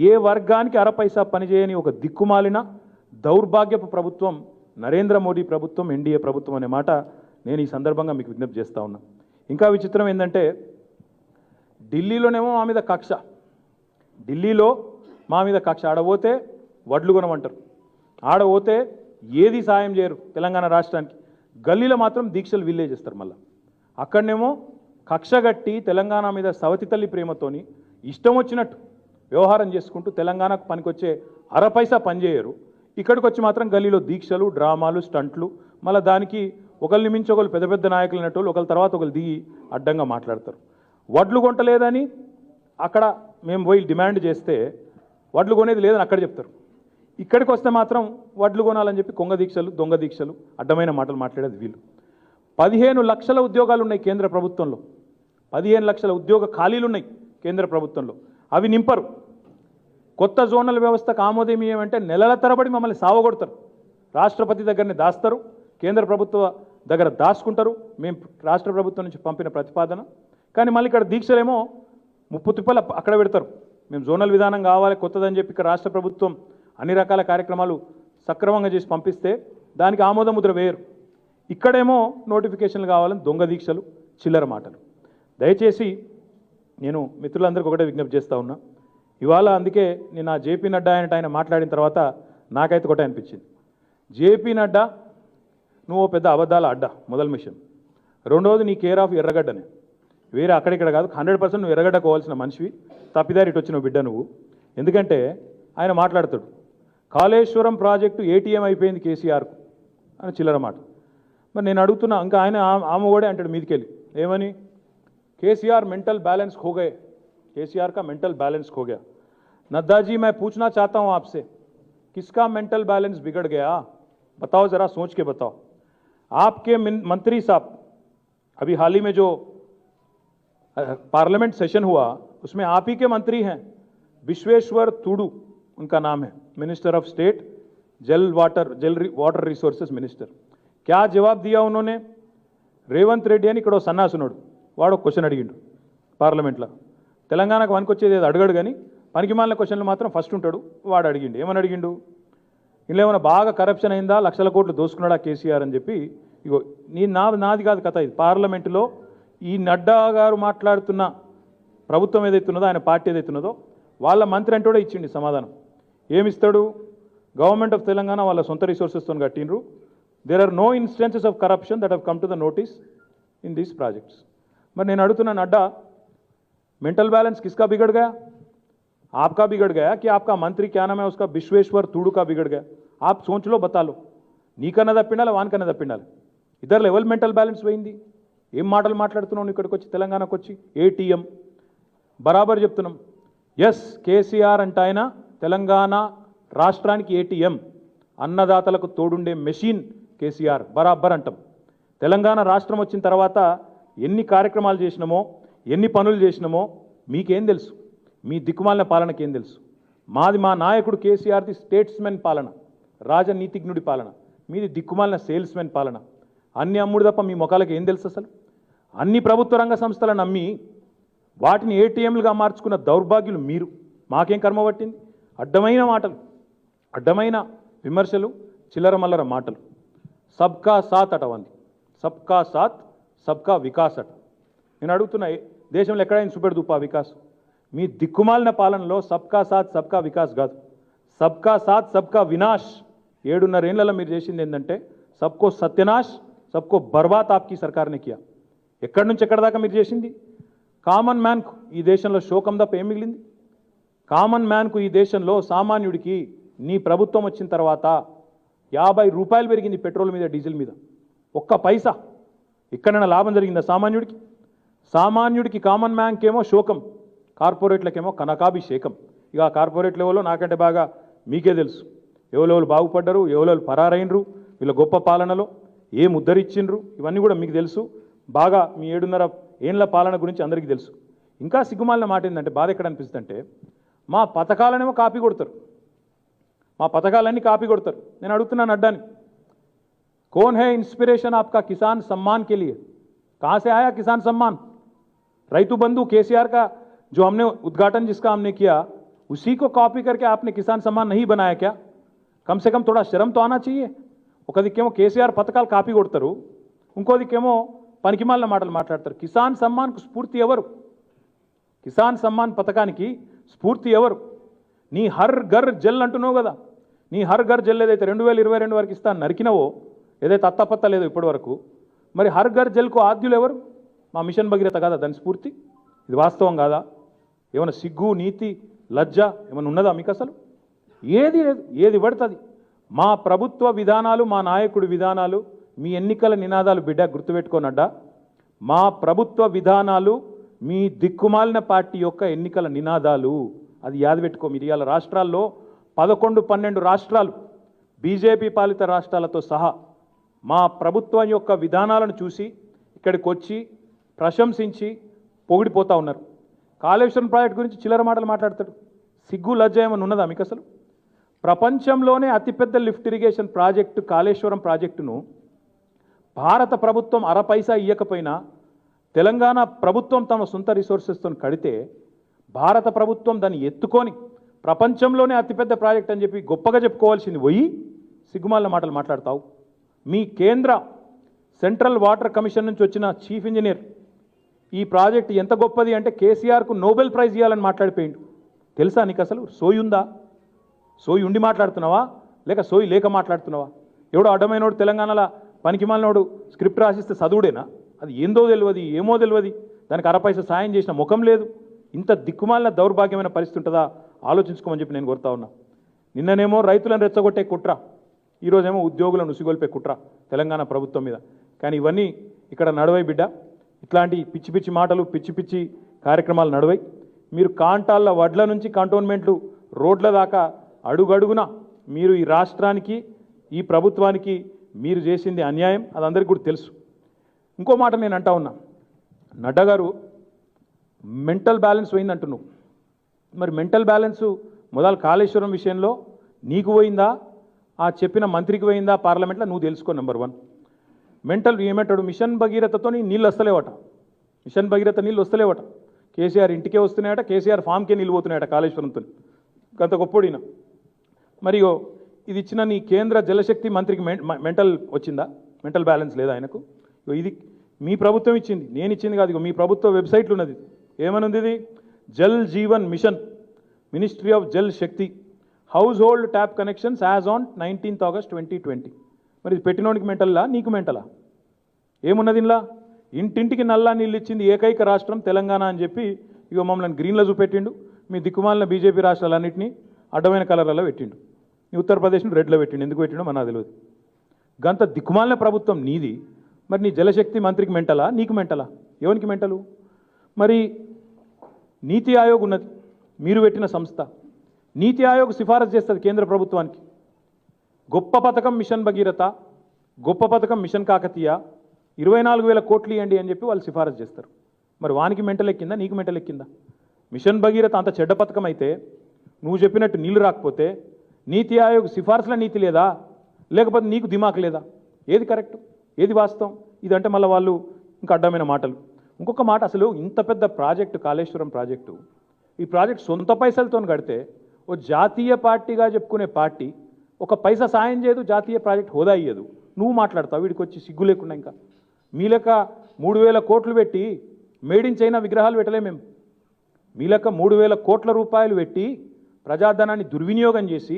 ఏ వర్గానికి అరపైసా పని చేయని ఒక దిక్కుమాలిన దౌర్భాగ్యపు ప్రభుత్వం నరేంద్ర మోడీ ప్రభుత్వం, ఎన్డీఏ ప్రభుత్వం అనే మాట నేను ఈ సందర్భంగా మీకు విజ్ఞప్తి చేస్తా ఉన్నా. ఇంకా విచిత్రం ఏంటంటే ఢిల్లీలోనేమో మా మీద కక్ష, ఢిల్లీలో మా మీద కక్ష. ఆడపోతే వడ్లు కొనమంటారు, ఆడపోతే ఏది సాయం చేయరు తెలంగాణ రాష్ట్రానికి. గల్లీలో మాత్రం దీక్షలు వీళ్ళే చేస్తారు. మళ్ళీ అక్కడనేమో కక్ష గట్టి తెలంగాణ మీద సవతి తల్లి ప్రేమతోని ఇష్టం వచ్చినట్టు వ్యవహారం చేసుకుంటూ తెలంగాణకు పనికొచ్చే అరపైసా పనిచేయరు. ఇక్కడికి వచ్చి మాత్రం గల్లీలో దీక్షలు, డ్రామాలు, స్టంట్లు, మళ్ళీ దానికి ఒకరిని మించి ఒకరు పెద్ద పెద్ద నాయకులు అనేటోళ్ళు ఒకరి తర్వాత ఒకరు దిగి అడ్డంగా మాట్లాడతారు. వడ్లు కొంటలేదని అక్కడ మేము పోయి డిమాండ్ చేస్తే వడ్లు కొనేది లేదని అక్కడ చెప్తారు. ఇక్కడికి వస్తే మాత్రం వడ్లు కొనాలని చెప్పి కొంగ దీక్షలు, దొంగ దీక్షలు, అడ్డమైన మాటలు మాట్లాడేది వీళ్ళు. 15 లక్షల ఉద్యోగాలు ఉన్నాయి కేంద్ర ప్రభుత్వంలో, 15 లక్షల ఉద్యోగ ఖాళీలు ఉన్నాయి కేంద్ర ప్రభుత్వంలో. అవి నింపరు. కొత్త జోనల్ వ్యవస్థకు ఆమోదమీయం అంటే నెలల తరబడి మమ్మల్ని సావగొడతారు. రాష్ట్రపతి దగ్గరనే దాస్తారు, కేంద్ర ప్రభుత్వ దగ్గర దాచుకుంటారు. మేము రాష్ట్ర ప్రభుత్వం నుంచి పంపిన ప్రతిపాదన కానీ మళ్ళీ ఇక్కడ దీక్షలేమో ముప్పు తిప్పలు అక్కడ పెడతారు. మేము జోనల్ విధానం కావాలి కొత్తదని చెప్పి ఇక్కడ రాష్ట్ర ప్రభుత్వం అన్ని రకాల కార్యక్రమాలు సక్రమంగా చేసి పంపిస్తే దానికి ఆమోద ముద్ర వేయరు. ఇక్కడేమో నోటిఫికేషన్లు కావాలని దొంగ దీక్షలు, చిల్లర మాటలు. దయచేసి నేను మిత్రులందరికీ ఒకటే విజ్ఞప్తి చేస్తూ ఉన్నా. ఇవాళ అందుకే నేను ఆ జేపీ నడ్డా ఆయన మాట్లాడిన తర్వాత నాకైతే ఒకటే అనిపించింది. జేపీ నడ్డా నువ్వు పెద్ద అబద్ధాల అడ్డా మొదలు మిషన్, రెండోది నీ కేర్ ఆఫ్ ఎర్రగడ్డనే, వేరే అక్కడిక్కడ కాదు. 100% నువ్వు ఎర్రగడ్డ కోవాల్సిన మనిషివి, తప్పిదారి ఇటు వచ్చిన బిడ్డ నువ్వు. ఎందుకంటే ఆయన మాట్లాడతాడు కాళేశ్వరం ప్రాజెక్టు ఏటీఎం అయిపోయింది కేసీఆర్కు అని చిల్లర మాట. మరి నేను అడుగుతున్నా, ఇంకా ఆయన ఆమె కూడా అంటాడు మీదికెళ్ళి ఏమని, केसीआर मेंटल बैलेंस खो गए, केसीआर का मेंटल बैलेंस खो गया। नड्डा जी मैं पूछना चाहता हूं आपसे, किसका मेंटल बैलेंस बिगड़ गया? बताओ, जरा सोच के बताओ। आपके मंत्री साहब, अभी हाल ही में जो पार्लियामेंट सेशन हुआ उसमें आप ही के मंत्री हैं, विश्वेश्वर तुडू उनका नाम है, मिनिस्टर ऑफ स्टेट, जल वाटर रिसोर्सेज मिनिस्टर। क्या जवाब दिया उन्होंने? రేవంత్ రెడ్డి అని ఇక్కడ సన్నాసునుడు వాడు క్వశ్చన్ అడిగిండు పార్లమెంట్లో. తెలంగాణకు వనుకొచ్చేది ఏదో అడగడు కానీ పనికిమాలిన క్వశ్చన్లు మాత్రం ఫస్ట్ ఉంటాడు. వాడు అడిగిండు, ఏమని అడిగిండు, ఇలా ఏమైనా బాగా కరప్షన్ అయిందా, లక్షల కోట్లు దోసుకున్నాడా కేసీఆర్ అని చెప్పి. ఇగో నాది కాదు కథ, ఇది పార్లమెంటులో ఈ నడ్డా గారు మాట్లాడుతున్న ప్రభుత్వం ఏదైతున్నదో, ఆయన పార్టీ ఏదైతున్నదో వాళ్ళ మంత్రి అంటే కూడా ఇచ్చిండి సమాధానం. ఏమిస్తాడు? గవర్నమెంట్ ఆఫ్ తెలంగాణ వాళ్ళ సొంత రిసోర్సెస్తో కట్టినరు. There are no instances of corruption that have come to the notice in these projects. మరి నేను అడుగుతున్నా, నడ్డా मेंटल बैलेंस किसका बिगड़ गया? आपका बिगड़ गया कि आपका मंत्री क्या नाम है उसका, विश्वेश्वर तुडू का बिगड़ गया? आप सोच लो, बता लो. నీకన్నా తప్పిండాలి, వానికన్నా తప్పిండాలి. ఇద్దరు లెవెల్ మెంటల్ బ్యాలెన్స్ పోయింది. ఏం మాటలు మాట్లాడుతున్నావు ఇక్కడికి వచ్చి, తెలంగాణకు వచ్చి ఏటీఎం బరాబర్ చెప్తున్నాం. ఎస్, కేసీఆర్ అంటే ఆయన తెలంగాణ రాష్ట్రానికి ఏటీఎం, అన్నదాతలకు తోడుండే మెషిన్ కేసీఆర్ బరాబర్ అంటాం. తెలంగాణ రాష్ట్రం వచ్చిన తర్వాత ఎన్ని కార్యక్రమాలు చేసినామో, ఎన్ని పనులు చేసినామో మీకేం తెలుసు? మీ దిక్కుమాలిన పాలనకి ఏం తెలుసు? మా నాయకుడు కేసీఆర్ది స్టేట్స్మెన్ పాలన, రాజనీతిజ్ఞుడి పాలన, మీది దిక్కుమాలిన సేల్స్మెన్ పాలన. అన్ని అమ్ముడు తప్ప మీ ముఖాలకు ఏం తెలుసు అసలు? అన్ని ప్రభుత్వ రంగ సంస్థలను నమ్మి వాటిని ఏటీఎంలుగా మార్చుకున్న దౌర్భాగ్యులు మీరు. మాకేం కర్మ పట్టింది? అడ్డమైన మాటలు, అడ్డమైన విమర్శలు, చిల్లర మల్లర మాటలు. సబ్కా సాత్ అటవంది, సబ్కా సాత్ సబ్కా వికాస్ అట. నేను అడుగుతున్నా, దేశంలో ఎక్కడైనా చూపెడుతుపా వికాస్? మీ దిక్కుమాలిన పాలనలో సబ్కా సాత్ సబ్కా వికాస్ కాదు, సబ్కా సాత్ సబ్కా వినాష్. 7.5 ఏళ్లలో మీరు చేసింది ఏంటంటే సబ్కో సత్యనాష్, సబ్కో బర్బాత్ ఆప్కి సర్కార్నే కియా. ఎక్కడి నుంచి ఎక్కడి దాకా మీరు చేసింది? కామన్ మ్యాన్కు ఈ దేశంలో శోకం తప్ప ఏం మిగిలింది? కామన్ మ్యాన్కు ఈ దేశంలో సామాన్యుడికి నీ ప్రభుత్వం వచ్చిన తర్వాత 50 రూపాయలు పెరిగింది పెట్రోల్ మీద, డీజిల్ మీద. ఒక్క పైసా ఎక్కడైనా లాభం జరిగిందా సామాన్యుడికి? సామాన్యుడికి కామన్ మ్యాన్కేమో శోకం, కార్పొరేట్లకేమో కనకాభిషేకం. ఇక కార్పొరేట్ లెవెల్లో నాకంటే బాగా మీకే తెలుసు. ఎవరెవరు బాగుపడ్డరు, ఎవరెవరు పరారైనరు, వీళ్ళ గొప్ప పాలనలో ఏం ఉద్ధరించిండ్రు, ఇవన్నీ కూడా మీకు తెలుసు. బాగా మీ 7.5 ఏళ్ల పాలన గురించి అందరికీ తెలుసు. ఇంకా సిగ్గుమాలిన మాట ఏంటంటే, బాధ ఎక్కడ అనిపిస్తుందంటే, మా పథకాలనేమో కాపీ కొడతారు, మా పథకాలన్నీ కాపీ కొడతారు. నేను అడుగుతున్నాను అడ్డాని, कौन है इंस्पिरेशन आपका किसान सम्मान के लिए? कहाँ से आया किसान सम्मान? रैतु बंधु केसीआर का जो हमने उद्घाटन जिसका हमने किया, उसी को कॉपी करके आपने किसान सम्मान नहीं बनाया क्या? कम से कम थोड़ा शर्म तो आना चाहिए. ఒక దిక్కేమో కేసీఆర్ పథకాలు కాపీ కొడతారు, ఇంకో దిక్కేమో పనికిమాలిన మాటలు మాట్లాడతారు. కిసాన్ సమ్మాన్కు స్ఫూర్తి ఎవరు? కిసాన్ సమ్మాన్ పథకానికి స్ఫూర్తి ఎవరు? నీ హర్ ఘర్ జల్ అంటున్నావు కదా, నీ హర్ ఘర్ జల్ ఏదైతే 2022 వరకు ఇస్తా నరికినవో, ఏదైతే అత్తపత్త లేదో ఇప్పటి వరకు, మరి హర్ ఘర్ జల్కు ఆద్యులు ఎవరు? మా మిషన్ భగీరథ కాదా దాని స్ఫూర్తి? ఇది వాస్తవం కాదా? ఏమైనా సిగ్గు, నీతి, లజ్జ ఏమైనా ఉన్నదా మీకు అసలు? ఏది లేదు, ఏది పడుతుంది. మా ప్రభుత్వ విధానాలు, మా నాయకుడి విధానాలు, మీ ఎన్నికల నినాదాలు బిడ్డ గుర్తుపెట్టుకోనడ్డా. మా ప్రభుత్వ విధానాలు మీ దిక్కుమాలిన పార్టీ యొక్క ఎన్నికల నినాదాలు, అది యాది పెట్టుకో. మీరు ఇవాళ రాష్ట్రాల్లో 11-12 రాష్ట్రాలు బీజేపీ పాలిత రాష్ట్రాలతో సహా మా ప్రభుత్వం యొక్క విధానాలను చూసి ఇక్కడికి వచ్చి ప్రశంసించి పొగిడిపోతూ ఉన్నారు. కాళేశ్వరం ప్రాజెక్ట్ గురించి చిల్లర మాటలు మాట్లాడతాడు. సిగ్గు లజ్జ ఏమని ఉన్నదా మీకు అసలు? ప్రపంచంలోనే అతిపెద్ద లిఫ్ట్ ఇరిగేషన్ ప్రాజెక్టు కాళేశ్వరం ప్రాజెక్టును భారత ప్రభుత్వం అరపైసా ఇయ్యకపోయినా తెలంగాణ ప్రభుత్వం తమ సొంత రిసోర్సెస్తో కడితే భారత ప్రభుత్వం దాన్ని ఎత్తుకొని ప్రపంచంలోనే అతిపెద్ద ప్రాజెక్ట్ అని చెప్పి గొప్పగా చెప్పుకోవాల్సింది పోయి సిగ్గుమాలిన మాటలు మాట్లాడతావు. మీ కేంద్ర సెంట్రల్ వాటర్ కమిషన్ నుంచి వచ్చిన చీఫ్ ఇంజనీర్ ఈ ప్రాజెక్ట్ ఎంత గొప్పది అంటే కేసీఆర్కు నోబెల్ ప్రైజ్ ఇవ్వాలని మాట్లాడిపోయిండు. తెలుసా నీకు అసలు? సోయి ఉందా? సోయి ఉండి మాట్లాడుతున్నావా లేక సోయి లేక మాట్లాడుతున్నావా? ఎవడో అడ్డమైనోడు తెలంగాణలో పనికిమాలినోడు స్క్రిప్ట్ రాసిస్తే చదువుడేనా? అది ఏందో తెలియదు, ఏమో తెలియదు, దానికి అరపైసా సాయం చేసిన ముఖం లేదు. ఇంత దిక్కుమాలిన దౌర్భాగ్యమైన పరిస్థితి ఉంటుందా? ఆలోచించుకోమని చెప్పి నేను కోరుతా ఉన్నా. నిన్ననేమో రైతులను రెచ్చగొట్టే కుట్ర, ఈరోజేమో ఉద్యోగులను ఉసిగొల్పే కుట్ర తెలంగాణ ప్రభుత్వం మీద. కానీ ఇవన్నీ ఇక్కడ నడవై బిడ్డ. ఇట్లాంటి పిచ్చి పిచ్చి మాటలు, పిచ్చి పిచ్చి కార్యక్రమాలు నడవై. మీరు కాంటాళ్ళ వడ్ల నుంచి కంటోన్మెంట్లు రోడ్ల దాకా అడుగడుగున మీరు ఈ రాష్ట్రానికి, ఈ ప్రభుత్వానికి మీరు చేసింది అన్యాయం, అది అందరికీ కూడా తెలుసు. ఇంకో మాట నేను అంటా ఉన్నా, నడ్డా గారు మెంటల్ బ్యాలెన్స్ పోయింది అంటున్నావు. మరి మెంటల్ బ్యాలెన్స్ మొదలు కాళేశ్వరం విషయంలో నీకు పోయిందా, ఆ చెప్పిన మంత్రికి పోయిందా పార్లమెంట్లో? నువ్వు తెలుసుకో. నెంబర్ 1 మెంటల్ ఏమంటాడు, మిషన్ భగీరథతో నీళ్ళు వస్తలేవట, మిషన్ భగీరథ నీళ్ళు వస్తలేవట. కేసీఆర్ ఇంటికే వస్తున్నాయట, కేసీఆర్ ఫామ్కే నీళ్ళు పోతున్నాయట కాళేశ్వరంతో. గంత గొప్పోడిన. మరి ఇది ఇచ్చిన నీ కేంద్ర జలశక్తి మంత్రికి మెంటల్ వచ్చిందా? మెంటల్ బ్యాలెన్స్ లేదా ఆయనకు? ఇది మీ ప్రభుత్వం ఇచ్చింది, నేను ఇచ్చింది కాదు. మీ ప్రభుత్వ వెబ్సైట్లు ఉన్నది. ఏమనుంది ఇది? Jal Jeevan mission, ministry of Jal Shakti, household tap connections as on 19th August 2020. మరి ఇది పెట్టినోడికి మెంటల్లా, నీకు మెంటలా? ఏమున్నది ఇలా? ఇంటింటికి నల్లా నీళ్ళు ఇచ్చింది ఏకైక రాష్ట్రం తెలంగాణ అని చెప్పి ఇక మమ్మల్ని గ్రీన్లో చూపెట్టిండు. మీ దిక్కుమాలిన బీజేపీ రాష్ట్రాలన్నింటినీ అడ్డమైన కలర్లలో పెట్టిండు. నీ ఉత్తరప్రదేశ్ని రెడ్లో పెట్టిండు. ఎందుకు పెట్టిండో మన తెలియదు. గంత దిక్కుమాలిన ప్రభుత్వం నీది. మరి నీ జలశక్తి మంత్రికి మెంటలా, నీకు మెంటలా? ఎవరికి మెంటలు? మరి నీతి ఆయోగ్ ఉన్నది, మీరు పెట్టిన సంస్థ. నీతి ఆయోగ్ సిఫారసు చేస్తుంది కేంద్ర ప్రభుత్వానికి. గొప్ప పథకం మిషన్ భగీరథ, గొప్ప పథకం మిషన్ కాకతీయ, 24,000 కోట్లు ఇవ్వండి అని చెప్పి వాళ్ళు సిఫారసు చేస్తారు. మరి వానికి మెంటల్ ఎక్కిందా, నీకు మెంటల్ ఎక్కిందా? మిషన్ భగీరథ అంత చెడ్డ పథకం అయితే, నువ్వు చెప్పినట్టు నీళ్లు రాకపోతే నీతి ఆయోగ్ సిఫారసుల నీతి లేదా, లేకపోతే నీకు దిమాక్ లేదా? ఏది కరెక్ట్, ఏది వాస్తవం? ఇదంటే మళ్ళీ వాళ్ళు ఇంకా అడ్డమైన మాటలు. ఇంకొక మాట, అసలు ఇంత పెద్ద ప్రాజెక్టు కాళేశ్వరం ప్రాజెక్టు, ఈ ప్రాజెక్ట్ సొంత పైసలతో కడితే ఓ జాతీయ పార్టీగా చెప్పుకునే పార్టీ ఒక పైసా సాయం చేయదు, జాతీయ ప్రాజెక్ట్ హోదా ఇయ్యదు. నువ్వు మాట్లాడతావు వీడికి వచ్చి సిగ్గు లేకుండా. ఇంకా మీ లెక్క 3,000 కోట్లు పెట్టి మేడ్ ఇన్ చైనా విగ్రహాలు పెట్టలే మేము. మీ లెక్క 3,000 కోట్ల రూపాయలు పెట్టి ప్రజాధనాన్ని దుర్వినియోగం చేసి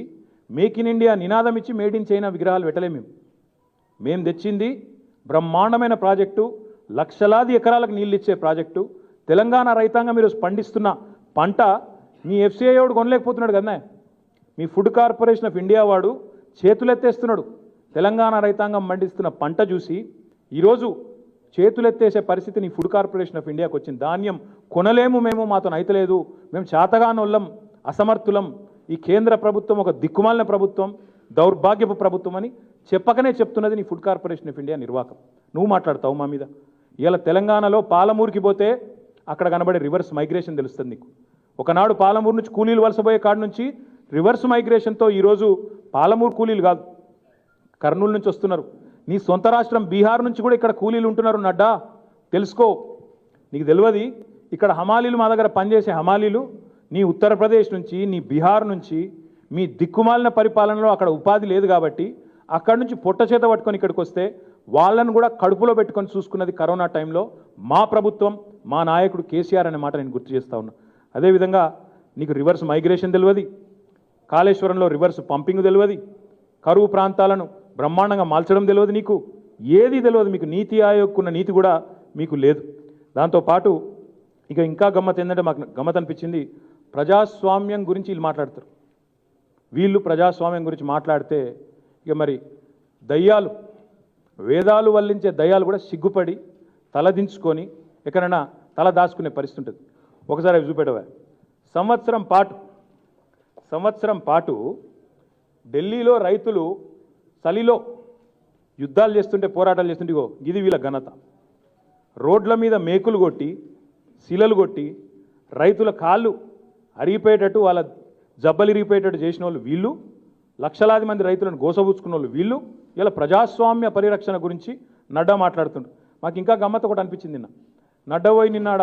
మేక్ ఇన్ ఇండియా నినాదం ఇచ్చి మేడ్ ఇన్ చైనా విగ్రహాలు పెట్టలే మేము. మేము తెచ్చింది బ్రహ్మాండమైన ప్రాజెక్టు, లక్షలాది ఎకరాలకు నీళ్ళు ఇచ్చే ప్రాజెక్టు. తెలంగాణ రైతాంగం మీరు పండిస్తున్న పంట మీ ఎఫ్సిఐ వాడు కొనలేకపోతున్నాడు కదా. మీ ఫుడ్ కార్పొరేషన్ ఆఫ్ ఇండియా వాడు చేతులెత్తేస్తున్నాడు. తెలంగాణ రైతాంగం పండిస్తున్న పంట చూసి ఈరోజు చేతులెత్తేసే పరిస్థితి నీ ఫుడ్ కార్పొరేషన్ ఆఫ్ ఇండియాకి వచ్చింది. ధాన్యం కొనలేము మేము, మాతో అయితలేదు, మేము చేతగానోళ్ళం, అసమర్థులం. ఈ కేంద్ర ప్రభుత్వం ఒక దిక్కుమాలిన ప్రభుత్వం. దౌర్భాగ్యపు ప్రభుత్వం అని చెప్పకనే చెప్తున్నది నీ ఫుడ్ కార్పొరేషన్ ఆఫ్ ఇండియా నిర్వాహకం. నువ్వు మాట్లాడతావు మా మీద. ఇలా తెలంగాణలో పాలమూరుకి పోతే అక్కడ కనబడే రివర్స్ మైగ్రేషన్ తెలుస్తుంది నీకు. ఒకనాడు పాలమూరు నుంచి కూలీలు వలసపోయే కాడ నుంచి రివర్స్ మైగ్రేషన్తో ఈరోజు పాలమూరు కూలీలు కాదు, కర్నూలు నుంచి వస్తున్నారు. నీ సొంత రాష్ట్రం బీహార్ నుంచి కూడా ఇక్కడ కూలీలు ఉంటున్నారు. నడ్డా తెలుసుకో, నీకు తెలియదు. ఇక్కడ హమాలీలు మా దగ్గర పనిచేసే హమాలీలు నీ ఉత్తరప్రదేశ్ నుంచి, నీ బీహార్ నుంచి, మీ దిక్కుమాలిన పరిపాలనలో అక్కడ ఉపాధి లేదు కాబట్టి అక్కడి నుంచి పొట్ట చేత పట్టుకొని ఇక్కడికి వస్తే వాళ్ళను కూడా కడుపులో పెట్టుకొని చూసుకున్నది కరోనా టైంలో మా ప్రభుత్వం, మా నాయకుడు కేసీఆర్ అనే మాట నేను గుర్తు చేస్తా ఉన్నా. అదేవిధంగా నీకు రివర్స్ మైగ్రేషన్ తెలియదు, కాళేశ్వరంలో రివర్స్ పంపింగ్ తెలియదు, కరువు ప్రాంతాలను బ్రహ్మాండంగా మార్చడం తెలియదు, నీకు ఏది తెలియదు. మీకు నీతి ఆయోగ్ ఉన్న నీతి కూడా మీకు లేదు. దాంతోపాటు ఇక ఇంకా గమ్మత్ ఏంటంటే మాకు గమ్మత్ అనిపించింది, ప్రజాస్వామ్యం గురించి వీళ్ళు మాట్లాడతారు. వీళ్ళు ప్రజాస్వామ్యం గురించి మాట్లాడితే ఇక మరి దయ్యాలు, వేదాలు వల్లించే దయ్యాలు కూడా సిగ్గుపడి తలదించుకొని ఎక్కడైనా తల దాచుకునే పరిస్థితి ఉంటుంది. ఒకసారి అవి చూపెట్టవా. సంవత్సరం పాటు ఢిల్లీలో రైతులు చలిలో యుద్ధాలు చేస్తుంటే, పోరాటాలు చేస్తుంటే ఇగో ఇది వీళ్ళ ఘనత. రోడ్ల మీద మేకులు కొట్టి, శిలలు కొట్టి, రైతుల కాళ్ళు అరిగిపోయేటట్టు, వాళ్ళ జబ్బలు ఇరిగిపోయేటట్టు చేసిన వాళ్ళు వీళ్ళు, లక్షలాది మంది రైతులను గోసబుచ్చుకున్న వాళ్ళు వీళ్ళు. ఇలా ప్రజాస్వామ్య పరిరక్షణ గురించి నడ్డా మాట్లాడుతుంటారు. మాకు ఇంకా గమ్మత్ ఒకటి అనిపించింది. నడ్డా పోయి నిన్నాడ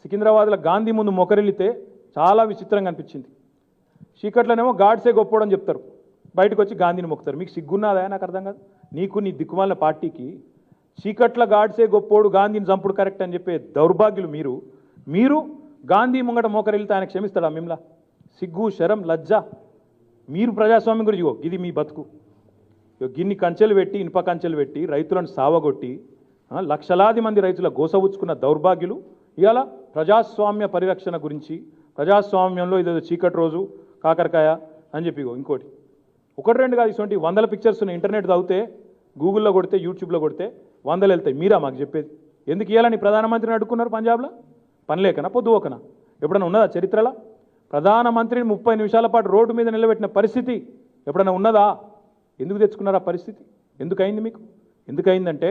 సికింద్రాబాద్లో గాంధీ ముందు మొకరిల్లితే చాలా విచిత్రంగా అనిపించింది. చీకట్లనేమో గాడ్సే గొప్పోడని చెప్తారు, బయటకు వచ్చి గాంధీని మొక్కుతారు. మీకు సిగ్గున్నదా? నాకు అర్థం కాదు. నీకు నీ దిక్కుమాలిన పార్టీకి చీకట్ల గాడ్సే గొప్పోడు, గాంధీని చంపుడు కరెక్ట్ అని చెప్పే దౌర్భాగ్యులు మీరు గాంధీ ముంగట మోకరిల్లితే ఆయన క్షమిస్తాడా? మిమ్లా సిగ్గు, శరం, లజ్జ. మీరు ప్రజాస్వామ్యం గురించి ఇది మీ బతుకు. గిన్ని కంచెలు పెట్టి, ఇనుప కంచెలు పెట్టి రైతులను సావగొట్టి లక్షలాది మంది రైతుల గోసవుచ్చుకున్న దౌర్భాగ్యులు ఇవాళ ప్రజాస్వామ్య పరిరక్షణ గురించి, ప్రజాస్వామ్యంలో ఇదేదో చీకటి రోజు కాకరకాయ అని చెప్పి ఇంకోటి ఒకటి రెండు కాదు, ఇటువంటి వందల పిక్చర్స్ ఉన్నాయి. ఇంటర్నెట్ చదివితే, గూగుల్లో కొడితే, యూట్యూబ్లో కొడితే వందలు వెళ్తాయి. మీరా మాకు చెప్పేది? ఎందుకు ఇవ్వాలని ప్రధానమంత్రిని అడుక్కున్నారు పంజాబ్లో? పనిలేకనా, పొద్దువకనా? ఎప్పుడైనా ఉన్నదా చరిత్రలో? ప్రధానమంత్రిని 30 నిమిషాల పాటు రోడ్డు మీద నిలబెట్టిన పరిస్థితి ఎప్పుడైనా ఉన్నదా? ఎందుకు తెచ్చుకున్నారు ఆ పరిస్థితి? ఎందుకైంది మీకు? ఎందుకైందంటే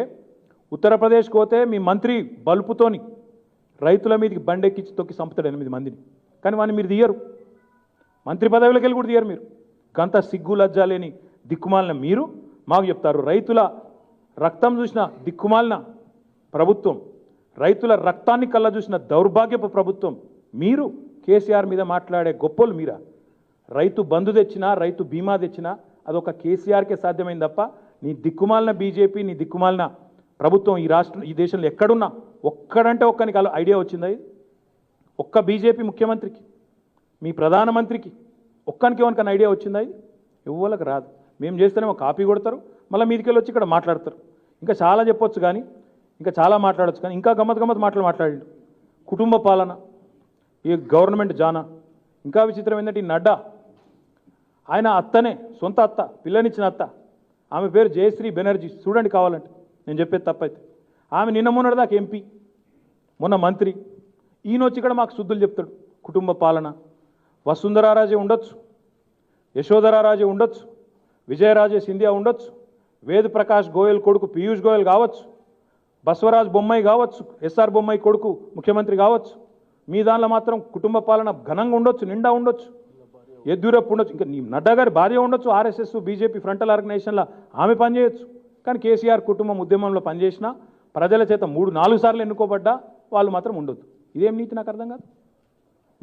ఉత్తరప్రదేశ్కి పోతే మీ మంత్రి బల్పుతోని రైతుల మీదకి బండెక్కించి తొక్కి చంపుతాడు 8 మందిని. కానీ వాడిని మీరు తీయరు, మంత్రి పదవిలోకి వెళ్ళి కూడా తీయరు. మీరు గంత సిగ్గు లజ్జ లేని దిక్కుమాలిన మీరు మాకు చెప్తారు రైతుల రక్తం చూసిన దిక్కుమాలిన ప్రభుత్వం, రైతుల రక్తాన్ని కళ్ళ చూసిన దౌర్భాగ్యపు ప్రభుత్వం మీరు. కేసీఆర్ మీద మాట్లాడే గొప్పలు మీరా? రైతు బంధు తెచ్చినా, రైతు బీమా తెచ్చినా అదొక కేసీఆర్కే సాధ్యమైంది తప్ప నీ దిక్కుమాలిన బీజేపీ, నీ దిక్కుమాలిన ప్రభుత్వం ఈ దేశంలో ఎక్కడున్నా ఒక్కడంటే ఒక్కనికి ఐడియా వచ్చిందా? ఒక్క బీజేపీ ముఖ్యమంత్రికి, మీ ప్రధానమంత్రికి ఒక్కనికి ఎవరికైనా ఐడియా వచ్చిందా? ఇది ఇవ్వలకు రాదు. మేము చేస్తేనేమో కాపీ కొడతారు, మళ్ళీ మీదికెళ్ళి వచ్చి ఇక్కడ మాట్లాడతారు. ఇంకా చాలా చెప్పొచ్చు కానీ, ఇంకా చాలా మాట్లాడవచ్చు కానీ, ఇంకా గమ్మత్ మాట్లాడిండు. కుటుంబ పాలన, ఈ గవర్నమెంట్ జానా. ఇంకా విచిత్రం ఏంటంటే ఈ నడ్డా ఆయన అత్తనే, సొంత అత్త, పిల్లనిచ్చిన అత్త, ఆమె పేరు జయశ్రీ బెనర్జీ. చూడండి కావాలంటే, నేను చెప్పేది తప్పైతే. ఆమె నిన్న మొన్నటిదాకా ఎంపీ, మొన్న మంత్రి. ఈయన వచ్చి ఇక్కడ మాకు శుద్ధులు చెప్తాడు. కుటుంబ పాలన, వసుంధరారాజే ఉండొచ్చు, యశోధరారాజే ఉండొచ్చు, విజయరాజే సింధియా ఉండొచ్చు, వేద్ ప్రకాష్ గోయల్ కొడుకు పీయూష్ గోయల్ కావచ్చు, బసవరాజ్ బొమ్మాయి కావచ్చు, ఎస్ఆర్ బొమ్మాయి కొడుకు ముఖ్యమంత్రి కావచ్చు. మీ దానిలో మాత్రం కుటుంబ పాలన ఘనంగా ఉండొచ్చు, నిండా ఉండొచ్చు, ఎద్దురప్పు ఉండొచ్చు. ఇంకా నీ నడ్డా గారి భార్య ఉండొచ్చు, ఆర్ఎస్ఎస్ బీజేపీ ఫ్రంటల్ ఆర్గనైజేషన్లో ఆమె పనిచేయచ్చు. కానీ కేసీఆర్ కుటుంబం ఉద్యమంలో పనిచేసినా, ప్రజల చేత 3-4 సార్లు ఎన్నుకోబడ్డా వాళ్ళు మాత్రం ఉండొద్దు. ఇదేం నీతి? నాకు అర్థం కాదు.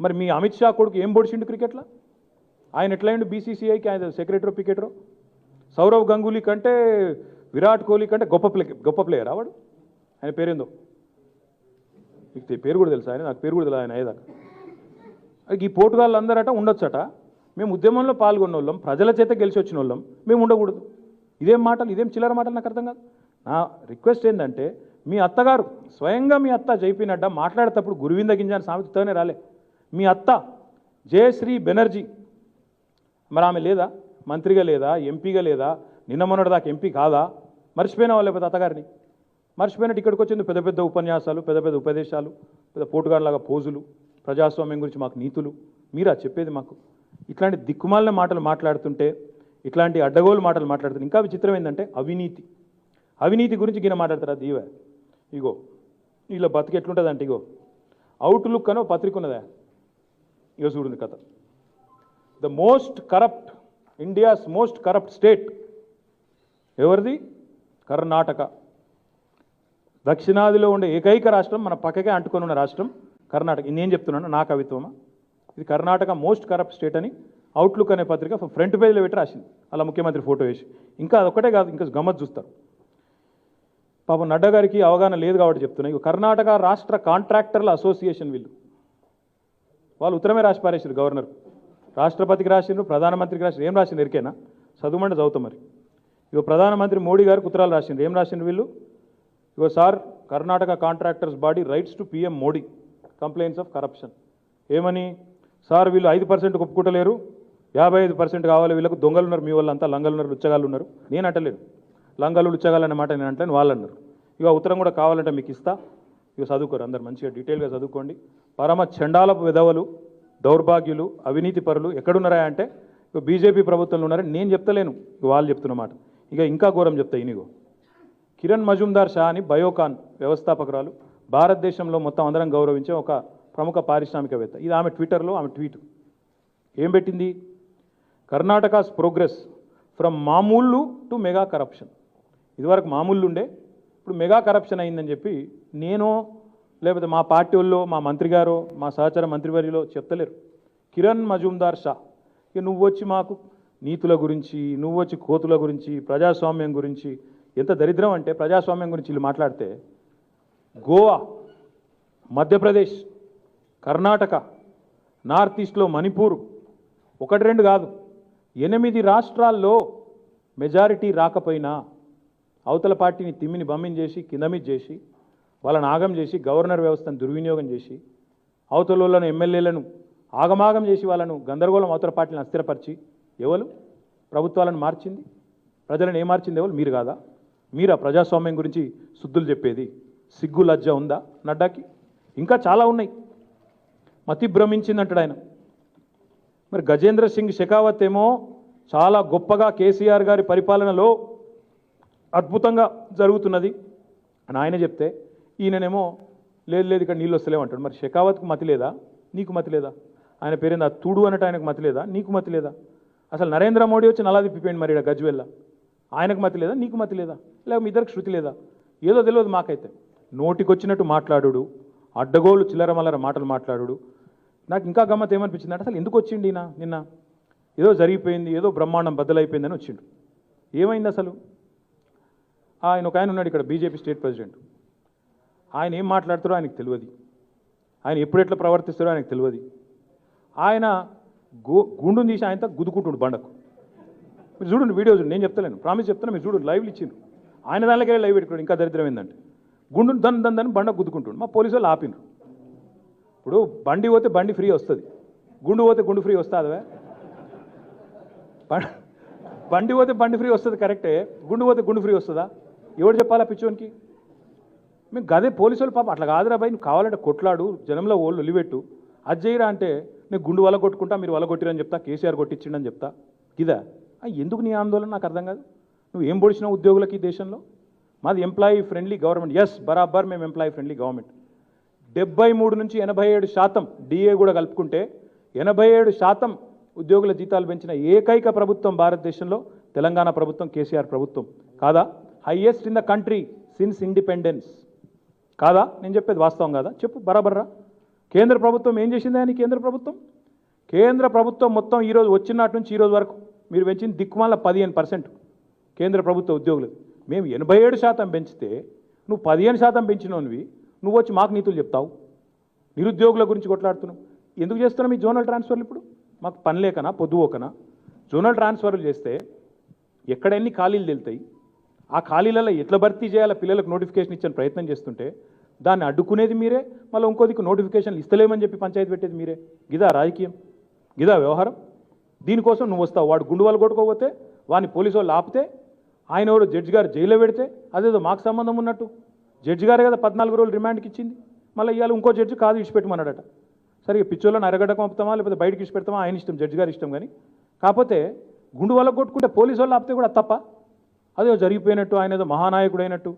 మరి మీ అమిత్ షా కొడుకు ఏం పొడిచిండు క్రికెట్లో? ఆయన ఎట్లయిండు బీసీసీఐకి? ఆయన సెక్రటరీ పికెటరో? సౌరవ్ గంగూలీ కంటే, విరాట్ కోహ్లీ కంటే గొప్ప ప్లేయర్ ఆవాడు. ఆయన పేరేందో మీకు పేరు కూడా తెలుసా? ఆయన నాకు పేరు కూడా తెలుసు ఆయన అయ్యేదాకా. ఈ పోర్టుగాళ్ళు అందరట ఉండొచ్చట. మేము ఉద్యమంలో పాల్గొన్న వాళ్ళం, ప్రజల చేత గెలిచి వచ్చిన వాళ్ళం, మేము ఉండకూడదు. ఇదేం మాటలు, ఇదేం చిల్లర మాటలు? నాకు అర్థం కాదు. నా రిక్వెస్ట్ ఏంటంటే, మీ అత్తగారు స్వయంగా మీ అత్త జైపీ నడ్డా మాట్లాడేటప్పుడు గురువింద గింజ అని సామెతతోనే రాలే. మీ అత్త జయశ్రీ బెనర్జీ, మరి ఆమె లేదా? మంత్రిగా లేదా? ఎంపీగా లేదా? నిన్న మొన్నటిదాకా ఎంపీ కాదా? మర్చిపోయిన వాళ్ళు లేకపోతే అత్తగారిని మర్చిపోయినట్టు ఇక్కడికి వచ్చింది పెద్ద పెద్ద ఉపన్యాసాలు, పెద్ద పెద్ద ఉపదేశాలు, పెద్ద పోటుగాళ్ళలాగా పోజులు, ప్రజాస్వామ్యం గురించి మాకు నీతులు. మీరా చెప్పేది మాకు? ఇట్లాంటి దిక్కుమాలిన మాటలు మాట్లాడుతుంటే ఇట్లాంటి అడ్డగోలు మాటలు మాట్లాడుతారు. ఇంకా విచిత్రం ఏంటంటే అవినీతి గురించి గిన మాట్లాడతారు. అది ఇవే ఇగో వీళ్ళ బతికి ఎట్లుంటుంది అంటే ఇగో అవుట్లుక్ అని పత్రిక ఉన్నదా, ఇగో చూడండి కథ. The most corrupt India's most corrupt state ఎవరిది? కర్ణాటక. దక్షిణాదిలో ఉండే ఏకైక రాష్ట్రం, మన పక్కకే అంటుకొని ఉన్న రాష్ట్రం కర్ణాటక. నేను చెప్తున్నాను, నా కవిత్వమా? ఇది కర్ణాటక మోస్ట్ కరప్ట్ స్టేట్ అని అవుట్లుక్ అనే పత్రిక ఫ్రంట్ పేజ్లో పెట్టి రాసింది, అలా ముఖ్యమంత్రి ఫోటో వేసి. ఇంకా అదొక్కటే కాదు, ఇంకా గమ్మత్ చూస్తారు. పాపం నడ్డా గారికి అవగాహన లేదు కాబట్టి చెప్తున్నా. ఇక కర్ణాటక రాష్ట్ర కాంట్రాక్టర్ల అసోసియేషన్ వాళ్ళు ఉత్తరమే రాసి పారేసారు. గవర్నర్ రాష్ట్రపతికి రాసిండ్రు, ప్రధానమంత్రికి రాసిండ్రు. ఏం రాసిండ్రు ఎరికేనా? చదువుమంటే చదువుతాం మరి. ఇగో ప్రధానమంత్రి మోడీ గారికి ఉత్తరాలు రాసిండ్రు. ఏం రాసిండ్రు వీళ్ళు? ఇగో sir, Karnataka contractors body writes to PM Modi complaints of corruption. ఏమని? సార్ వీళ్ళు 5% ఒప్పుకుంటలేరు, 55% కావాలి వీళ్ళకు. దొంగలు ఉన్నారు మీ వాళ్ళంతా, లంగలు ఉన్నారు, లుచ్చగాళ్ళు ఉన్నారు. నేను అంటలేను లంగలు లుచ్చగాళ్ళు అనే మాట, నేను అంటలేను, వాళ్ళు అన్నారు. ఇక ఉత్తరం కూడా కావాలంటే మీకు ఇస్తా, ఇక చదువుకోరు అందరు, మంచిగా డీటెయిల్గా చదువుకోండి. పరమ చండాలపు విధవలు, దౌర్భాగ్యులు, అవినీతి పరులు ఎక్కడున్నారా అంటే ఇక బీజేపీ ప్రభుత్వంలో ఉన్నారని నేను చెప్తలేను, ఇక వాళ్ళు చెప్తున్నమాట. ఇక ఇంకా ఘోరం చెప్తా ఇనిగో. కిరణ్ మజుందార్ షా అని బయోకాన్ వ్యవస్థాపకురాలు, భారతదేశంలో మొత్తం అందరం గౌరవించే ఒక ప్రముఖ పారిశ్రామికవేత్త. ఇది ఆమె ట్విట్టర్లో ఆమె ట్వీట్. ఏం పెట్టింది? కర్ణాటకాస్ ప్రోగ్రెస్ ఫ్రమ్ మామూలు టు మెగా కరప్షన్. ఇదివరకు మామూలు ఉండే, ఇప్పుడు మెగా కరప్షన్ అయిందని చెప్పి నేను లేకపోతే మా పార్టీ వాళ్ళు, మా మంత్రి గారు, మా సహచర మంత్రివర్యులో చెప్తలేరు. కిరణ్ మజుందార్ షా, ఇక నువ్వు వచ్చి మాకు నీతుల గురించి, నువ్వు వచ్చి కోతుల గురించి, ప్రజాస్వామ్యం గురించి. ఎంత దరిద్రం అంటే ప్రజాస్వామ్యం గురించి వీళ్ళు మాట్లాడితే గోవా, మధ్యప్రదేశ్, కర్ణాటక, నార్త్ ఈస్ట్లో మణిపూర్, 1-2 కాదు 8 రాష్ట్రాల్లో మెజారిటీ రాకపోయినా అవతల పార్టీని తిమ్మిని బమ్మిని చేసి, కిందమిది చేసి, వాళ్ళని ఆగం చేసి, గవర్నర్ వ్యవస్థను దుర్వినియోగం చేసి, అవతల ఎమ్మెల్యేలను ఆగమాగం చేసి, వాళ్ళను గందరగోళం అవతల పార్టీని అస్థిరపరిచి ఎవరు ప్రభుత్వాలను మార్చింది? ప్రజలను ఏం మార్చింది? ఎవరు? మీరు కాదా? మీరా ప్రజాస్వామ్యం గురించి శుద్ధులు చెప్పేది? సిగ్గు లజ్జ ఉందా నడ్డాకి? ఇంకా చాలా ఉన్నాయి. మతి భ్రమించిందంటాడు ఆయన. మరి గజేంద్ర సింగ్ షెకావత్ ఏమో చాలా గొప్పగా కేసీఆర్ గారి పరిపాలనలో అద్భుతంగా జరుగుతున్నది అని ఆయన చెప్తే, ఈయననేమో లేదు ఇక్కడ నీళ్ళు వస్తలేవు అంటాడు. మరి షెకావత్కు మతి లేదా? నీకు మతి లేదా? ఆయన పేరేందా తుడు అన్నట్టు ఆయనకు మతి లేదా? నీకు మతి లేదా? అసలు నరేంద్ర మోడీ వచ్చి నలా తిప్పిపోయింది మరి ఇక్కడ గజ్వెల్ల. ఆయనకు మతి లేదా? నీకు మతి లేదా? లేక మీ ఇద్దరికి శృతి లేదా? ఏదో తెలియదు మాకైతే. నోటికొచ్చినట్టు మాట్లాడు, అడ్డగోలు చిల్లరమల్లర మాటలు మాట్లాడు. నాకు ఇంకా గమ్మత్ ఏమనిపించింది అంటే, అసలు ఎందుకు వచ్చిండు ఈయన? నిన్న ఏదో జరిగిపోయింది, ఏదో బ్రహ్మాండం బద్దలైపోయిందని వచ్చిండు. ఏమైంది అసలు? ఆయన ఒక ఆయన ఉన్నాడు ఇక్కడ, బీజేపీ స్టేట్ ప్రెసిడెంట్. ఆయన ఏం మాట్లాడుతారో ఆయనకు తెలియదు, ఆయన ఎప్పుడు ఎట్లా ప్రవర్తిస్తారో ఆయనకు తెలియదు. ఆయన గుండుని తీసి ఆయనతో గుద్దుకుంటుండు బండకు. మీరు చూడండి వీడియో చూడండి, నేను చెప్తలేను, ప్రామిస్ చెప్తాను, మీరు చూడండి, లైవ్లు ఇచ్చిండు. ఆయన దానికే లైవ్ పెట్టుకోండి. ఇంకా దరిద్రం ఏంటంటే గుండుని దాన్ని బండకు గుద్దుకుంటుండు. మా పోలీసు వాళ్ళు ఆపినరు. ఇప్పుడు బండి పోతే బండి ఫ్రీ వస్తుంది, గుండు పోతే గుండు ఫ్రీ వస్తుందా? బండి పోతే బండి ఫ్రీ వస్తుంది కరెక్టే, గుండు పోతే గుండు ఫ్రీ వస్తుందా? ఎవరు చెప్పాలా పిచ్చోనికి? మేము గదే పోలీసు వాళ్ళు పాపం అట్లా కాదురా బాయ్, నువ్వు కావాలంటే కొట్లాడు, జనంలో ఓళ్ళు ఒలిపెట్టు, అది చేయరా అంటే నేను గుండు వల్ల కొట్టుకుంటా, మీరు వల్ల కొట్టిరని చెప్తా, కేసీఆర్ కొట్టించిండని చెప్తా. ఇదా ఎందుకు నీ ఆందోళన? నాకు అర్థం కాదు. నువ్వు ఏం పొడిచినావు ఉద్యోగులకి ఈ దేశంలో? మాది ఎంప్లాయీ ఫ్రెండ్లీ గవర్నమెంట్. ఎస్, బరాబర్ మేము ఎంప్లాయీ ఫ్రెండ్లీ గవర్నమెంట్. 73 నుంచి 87% డిఏ కూడా కలుపుకుంటే 87% ఉద్యోగుల జీతాలు పెంచిన ఏకైక ప్రభుత్వం భారతదేశంలో తెలంగాణ ప్రభుత్వం, కేసీఆర్ ప్రభుత్వం. కాదా? Highest in the country since independence. కాదా? నేను చెప్పేది వాస్తవం కాదా? చెప్పు బరాబర్రా. కేంద్ర ప్రభుత్వం ఏం చేసింది? అని కేంద్ర ప్రభుత్వం మొత్తం ఈరోజు వచ్చినట్టు నుంచి ఈరోజు వరకు మీరు పెంచింది దిక్కుమాల 15% కేంద్ర ప్రభుత్వ ఉద్యోగులు. మేము 87% పెంచితే నువ్వు 15% పెంచినవి, నువ్వు వచ్చి మాకు నీతులు చెప్తావు, నిరుద్యోగుల గురించి కొట్లాడుతున్నావు. ఎందుకు చేస్తున్నావు ఈ జోనల్ ట్రాన్స్ఫర్లు? ఇప్పుడు మాకు పని లేకనా, పొద్దుపోకనా? జోనల్ ట్రాన్స్ఫర్లు చేస్తే ఎక్కడ ఎన్ని ఖాళీలు తెలుతాయి, ఆ ఖాళీలలో ఎట్లా భర్తీ చేయాలో పిల్లలకు నోటిఫికేషన్ ఇచ్చే ప్రయత్నం చేస్తుంటే దాన్ని అడ్డుకునేది మీరే, మళ్ళీ ఇంకోదికి నోటిఫికేషన్లు ఇస్తలేమని చెప్పి పంచాయతీ పెట్టేది మీరే. గిదా రాజకీయం? గిదా వ్యవహారం? దీనికోసం నువ్వు వస్తావు, వాడు గుండు వాళ్ళు కొట్టుకోకపోతే వాడిని పోలీసు వాళ్ళు ఆపితే, ఆయన ఎవరు జడ్జి గారు జైల్లో పెడితే అదేదో మాకు సంబంధం ఉన్నట్టు. జడ్జి గారే కదా 14 రోజులు రిమాండ్కి ఇచ్చింది, మళ్ళీ ఇవాళ ఇంకో జడ్జి కాదు ఇచ్చిపెట్టమన్నాడట. సరే పిచ్చోళ్ళని అరగడ్డకు పంపుతామా లేకపోతే బయటకి ఇచ్చిపెడతామా ఆయన ఇష్టం, జడ్జి గారి ఇష్టం. కానీ కాకపోతే గుండు వాళ్ళకు కొట్టుకుంటే పోలీసు వాళ్ళు ఆపితే కూడా తప్ప, అదే జరిగిపోయినట్టు, ఆయన ఏదో మహానాయకుడు అయినట్టు,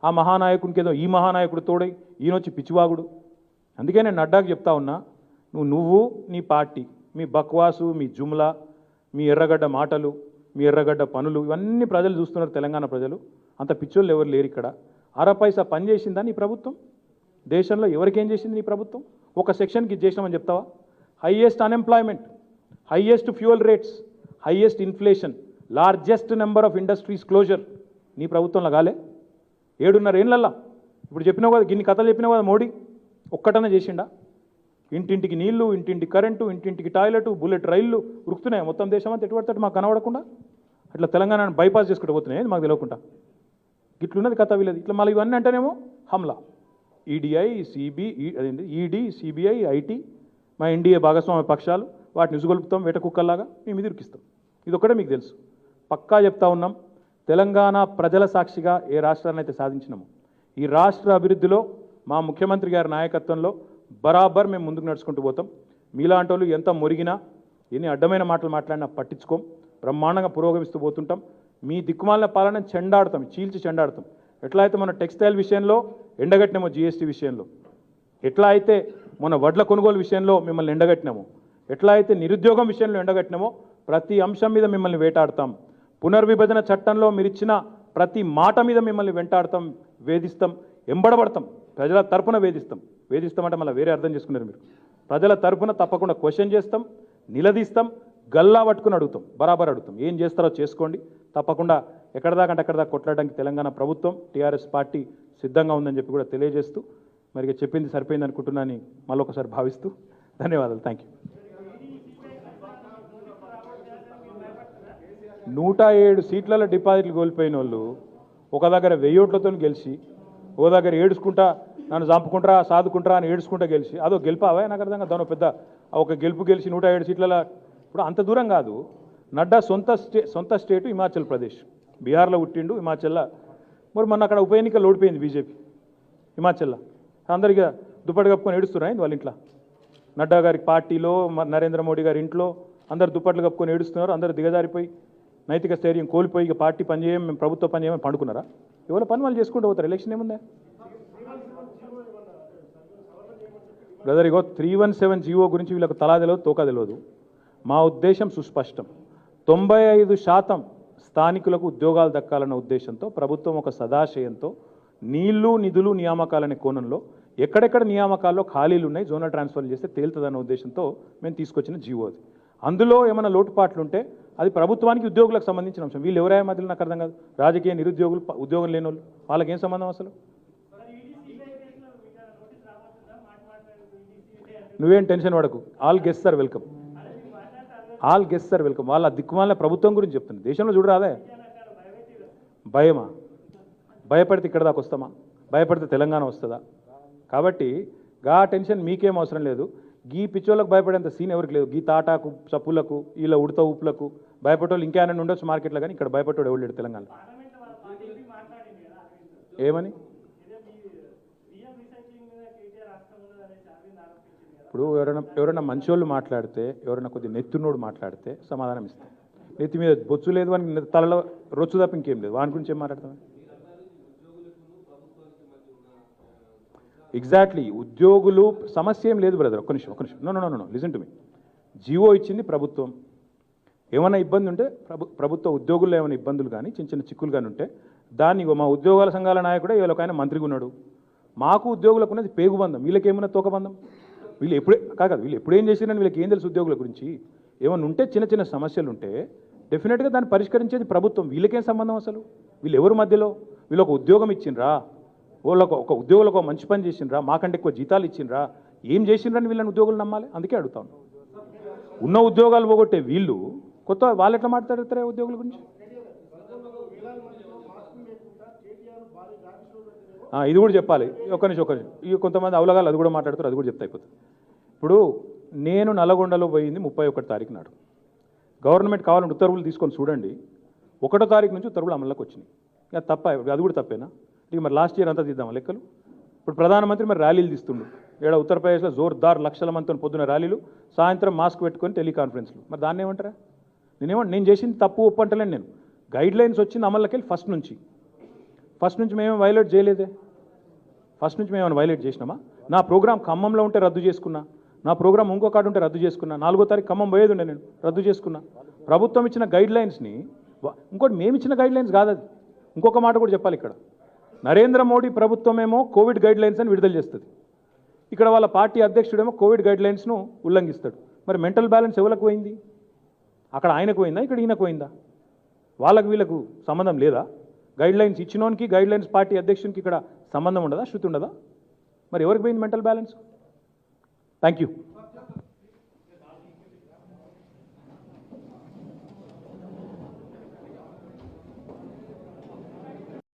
ఆ మహానాయకునికి ఏదో ఈ మహానాయకుడు తోడై ఈయనొచ్చి పిచ్చివాగుడు. అందుకే నేను నడ్డాకు చెప్తా ఉన్నా, నువ్వు నీ పార్టీ, మీ బక్వాసు, మీ జుమ్లా, మీ ఎర్రగడ్డ మాటలు, మీ ఎర్రగడ్డ పనులు, ఇవన్నీ ప్రజలు చూస్తున్నారు. తెలంగాణ ప్రజలు అంత పిచ్చోళ్ళు ఎవరు లేరు ఇక్కడ. అరపైసా పని చేసిందా నీ ప్రభుత్వం? దేశంలో ఎవరికేం చేసింది నీ ప్రభుత్వం? ఒక సెక్షన్కి ఇది చేసినామని చెప్తావా? Highest unemployment, highest fuel rates, highest inflation, largest number of industries closure నీ ప్రభుత్వంలో కాలే? 7.5 ఏళ్ళల్లా ఇప్పుడు చెప్పినావు కదా, గిన్ని కథలు చెప్పినావు కదా, మోడీ ఒక్కటనే చేసిండా? ఇంటింటికి నీళ్లు, ఇంటింటికి కరెంటు, ఇంటింటికి టాయిలెట్, బుల్లెట్ రైళ్లు ఉరుకుతున్నాయి మొత్తం దేశం అంతా. ఎటువంటి మాకు కనబడకుండా అట్లా తెలంగాణను బైపాస్ చేసుకుంటూ పోతున్నాయి మాకు తెలియకుండా. ఇట్లున్నది కథ వీళ్ళది. ఇట్లా మళ్ళీ ఇవన్నీ అంటేనేమో హమ్లా, ఈడీ, సిబిఐ, ఐటీ, మా ఎన్డీఏ భాగస్వామ్య పక్షాలు, వాటిని ఉసుగొలుపుతాం వేట కుక్కల్లాగా, మేము ఇరికిస్తాం. ఇది ఒక్కటే మీకు తెలుసు. పక్కా చెప్తా ఉన్నాం, తెలంగాణ ప్రజల సాక్షిగా ఏ రాష్ట్రాన్ని అయితే సాధించినామో, ఈ రాష్ట్ర అభివృద్ధిలో మా ముఖ్యమంత్రి గారి నాయకత్వంలో బరాబర్ మేము ముందుకు నడుచుకుంటూ పోతాం. మీలాంటి వాళ్ళు ఎంత మొరిగినా, ఎన్ని అడ్డమైన మాటలు మాట్లాడినా పట్టించుకోం, బ్రహ్మాండంగా పురోగమిస్తూ పోతుంటాం. మీ దిక్కుమాలిన పాలన చెండాడతాం, చీల్చి చెండాడతాం. ఎట్లా అయితే మన టెక్స్టైల్ విషయంలో ఎండగట్టినామో, జీఎస్టీ విషయంలో, ఎట్లా అయితే మన వడ్ల కొనుగోలు విషయంలో మిమ్మల్ని ఎండగట్టినామో, ఎట్లా అయితే నిరుద్యోగం విషయంలో ఎండగట్టినామో, ప్రతి అంశం మీద మిమ్మల్ని వేటాడతాం. పునర్విభజన చట్టంలో మీరిచ్చిన ప్రతి మాట మీద మిమ్మల్ని వెంటాడతాం, వేధిస్తాం, ఎంబడబడతాం, ప్రజల తరపున వేధిస్తాం. వేధిస్తామంటే మళ్ళీ వేరే అర్థం చేసుకున్నారు మీరు. ప్రజల తరపున తప్పకుండా క్వశ్చన్ చేస్తాం, నిలదీస్తాం, గల్లా పట్టుకుని అడుగుతాం, బరాబర్ అడుగుతాం. ఏం చేస్తారో చేసుకోండి, తప్పకుండా ఎక్కడిదాకంటే అక్కడిదాకా కొట్లాడడానికి తెలంగాణ ప్రభుత్వం, టీఆర్ఎస్ పార్టీ సిద్ధంగా ఉందని చెప్పి కూడా తెలియజేస్తూ, మరి చెప్పింది సరిపోయింది అనుకుంటున్నాను మళ్ళొకసారి భావిస్తూ ధన్యవాదాలు. Thank you. 107 సీట్లలో డిపాజిట్లు కోల్పోయిన వాళ్ళు ఒక దగ్గర 1000 ఓట్లతో గెలిచి, ఓ దగ్గర ఏడుచుకుంటా నన్ను చంపుకుంటారా సాదుకుంటారా అని ఏడుచుకుంటా గెలిచి, అదో గెలిపావా? నాకు అర్థంగా దాని పెద్ద ఒక గెలుపు గెలిచి 107 సీట్లలో. ఇప్పుడు అంత దూరం కాదు. నడ్డా సొంత స్టేటు హిమాచల్ ప్రదేశ్, బీహార్లో పుట్టిండు, హిమాచల్లో. మరి మొన్న అక్కడ ఉప ఎన్నికలు ఓడిపోయింది బీజేపీ హిమాచల్లో. అందరికీ దుప్పటి కప్పుకొని ఏడుస్తున్నాయి వాళ్ళ ఇంట్లో. నడ్డా గారి పార్టీలో, నరేంద్ర మోడీ గారి ఇంట్లో అందరు దుప్పట్లు కప్పుకొని ఏడుస్తున్నారు. అందరు దిగజారిపోయి నైతిక స్థైర్యం కోల్పోయి ఇక పార్టీ పనిచేయం, మేము ప్రభుత్వ పని చేయమని పండుకున్నారా? ఎవరి పని వాళ్ళు చేసుకుంటూ పోతారు. ఎలక్షన్ ఏముందా బ్రదర్? ఇగో 317 జీవో గురించి వీళ్ళకు తలా తెలియదు, తోకా తెలియదు. మా ఉద్దేశం సుస్పష్టం. 95% స్థానికులకు ఉద్యోగాలు దక్కాలన్న ఉద్దేశంతో ప్రభుత్వం ఒక సదాశయంతో నీళ్లు, నిధులు, నియామకాలనే కోణంలో ఎక్కడెక్కడ నియామకాల్లో ఖాళీలు ఉన్నాయి, జోనల్ ట్రాన్స్ఫర్లు చేస్తే తేలుతుందన్న ఉద్దేశంతో మేము తీసుకొచ్చిన జీవో అది. అందులో ఏమైనా లోటుపాట్లు ఉంటే అది ప్రభుత్వానికి, ఉద్యోగులకు సంబంధించిన అంశం. వీళ్ళు ఎవరైనా మధ్యలో నాకు అర్థం కాదు. రాజకీయ నిరుద్యోగులు, ఉద్యోగం లేని వాళ్ళు, వాళ్ళకేం సంబంధం అసలు? నువ్వేం టెన్షన్ పడకు. All guest sir welcome, all guest sir welcome. వాళ్ళ దిక్కుమాల ప్రభుత్వం గురించి చెప్తుంది. దేశంలో చూడరాదే. భయమా? భయపడితే ఇక్కడ దాకా వస్తామా? భయపడితే తెలంగాణ వస్తుందా? కాబట్టి గా టెన్షన్ మీకేం అవసరం లేదు. గీ పిచ్చోళ్ళకు భయపడేంత సీన్ ఎవరికి లేదు. గీ తాటాకు చప్పులకు, వీళ్ళ ఉడత ఉప్పులకు భయపడేవాళ్ళు ఇంకేమైనా ఉండొచ్చు మార్కెట్లో, కానీ ఇక్కడ భయపడేవాడు ఎవరు లేడు తెలంగాణలో. ఏమని? ఇప్పుడు ఎవరైనా మంచోళ్ళు మాట్లాడితే, ఎవరైనా కొద్ది నెత్తున్నోడు మాట్లాడితే సమాధానం ఇస్తాం. నెత్తి మీద బొచ్చు లేదు, వానికి తలలో రొచ్చు తప్ప ఇంకేం లేదు, వాని గురించి ఏం మాట్లాడతాం? ఎగ్జాక్ట్లీ. ఉద్యోగులు సమస్య ఏం లేదు బ్రదర్. ఒక్క నిమిషం. No listen to me. GO ఇచ్చింది ప్రభుత్వం. ఏమైనా ఇబ్బంది ఉంటే ప్రభుత్వ ఉద్యోగుల్లో ఏమైనా ఇబ్బందులు కానీ, చిన్న చిన్న చిక్కులు కానీ ఉంటే దాన్ని మా ఉద్యోగాల సంఘాల నాయకుడే వీళ్ళకి ఆయన మంత్రిగా ఉన్నాడు. మాకు ఉద్యోగులకు ఉన్నది పేగుబంధం, వీళ్ళకేమన్నా తోకబంధం. వీళ్ళు వీళ్ళు ఎప్పుడేం చేసిరని వీళ్ళకి ఏం తెలుసు ఉద్యోగుల గురించి? ఏమైనా ఉంటే చిన్న చిన్న సమస్యలు ఉంటే డెఫినెట్గా దాన్ని పరిష్కరించేది ప్రభుత్వం. వీళ్ళకేం సంబంధం అసలు? వీళ్ళు ఎవరి మధ్యలో? వీళ్ళు ఒక ఉద్యోగం ఇచ్చిండ్రా, వాళ్ళకు ఒక ఉద్యోగులకు మంచి పని చేసిండ్రా, మాకంటే ఎక్కువ జీతాలు ఇచ్చిండ్రా, ఏం చేసిండ్రని వీళ్ళని ఉద్యోగులు నమ్మాలి. అందుకే అడుగుతాను. ఉన్న ఉద్యోగాలు పోగొట్టే వీళ్ళు కొత్త వాళ్ళు ఎట్లా మాట్లాడతారే ఉద్యోగుల గురించి? ఇది కూడా చెప్పాలి. ఒక్క నిమిషం. ఇక కొంతమంది అవలగాలు అది కూడా మాట్లాడుతారు, అది కూడా చెప్తే అయిపోతుంది. ఇప్పుడు నేను నల్గొండలో పోయింది 31 తారీఖు నాడు. గవర్నమెంట్ కావాలంటే ఉత్తర్వులు తీసుకొని చూడండి. 1వ తారీఖు నుంచి ఉత్తర్వులు అమల్లోకి వచ్చినాయి. ఇక తప్ప, అది కూడా తప్పేనా? ఇక మరి లాస్ట్ ఇయర్ అంతా తీద్దామా లెక్కలు? ఇప్పుడు ప్రధానమంత్రి మరి ర్యాలీలు తీస్తుండు. ఇక్కడ ఉత్తరప్రదేశ్లో జోర్దార్ లక్షల మందితో పొద్దున ర్యాలీలు, సాయంత్రం మాస్క్ పెట్టుకొని టెలికాన్ఫరెన్స్లు. మరి దాన్ని ఏమంటారా? నేను చేసింది తప్పు ఒప్పు అంటలేను. నేను గైడ్ లైన్స్ వచ్చింది అమల్లోకి వెళ్ళి ఫస్ట్ నుంచి మేమేం వైలేట్ చేయలేదే. ఫస్ట్ నుంచి మేమేమైనా వైలేట్ చేసినామా? నా ప్రోగ్రామ్ ఖమ్మంలో ఉంటే రద్దు చేసుకున్నా, నా ప్రోగ్రామ్ ఇంకో కాడ ఉంటే రద్దు చేసుకున్నా, 4వ తారీఖు ఖమ్మం పోయేది ఉండే, నేను రద్దు చేసుకున్నా. ప్రభుత్వం ఇచ్చిన గైడ్ లైన్స్ని, ఇంకోటి మేము ఇచ్చిన గైడ్ లైన్స్ కాదు అది. ఇంకొక మాట కూడా చెప్పాలి ఇక్కడ. నరేంద్ర మోడీ ప్రభుత్వమేమో కోవిడ్ గైడ్ లైన్స్ అని విడుదల చేస్తుంది, ఇక్కడ వాళ్ళ పార్టీ అధ్యక్షుడేమో కోవిడ్ గైడ్ లైన్స్ను ఉల్లంఘిస్తాడు. మరి మెంటల్ బ్యాలెన్స్ ఎవరికి పోయింది? అక్కడ ఆయనకు పోయిందా, ఇక్కడ ఈయనకు పోయిందా? వాళ్ళకు వీళ్ళకు సంబంధం లేదా? గైడ్ లైన్స్ ఇచ్చినోనికి గైడ్ లైన్స్ పార్టీ అధ్యక్షునికి ఇక్కడ సంబంధం ఉండదా, శృతి ఉండదా? మరి ఎవరికి పోయింది మెంటల్ బ్యాలెన్స్? Thank you.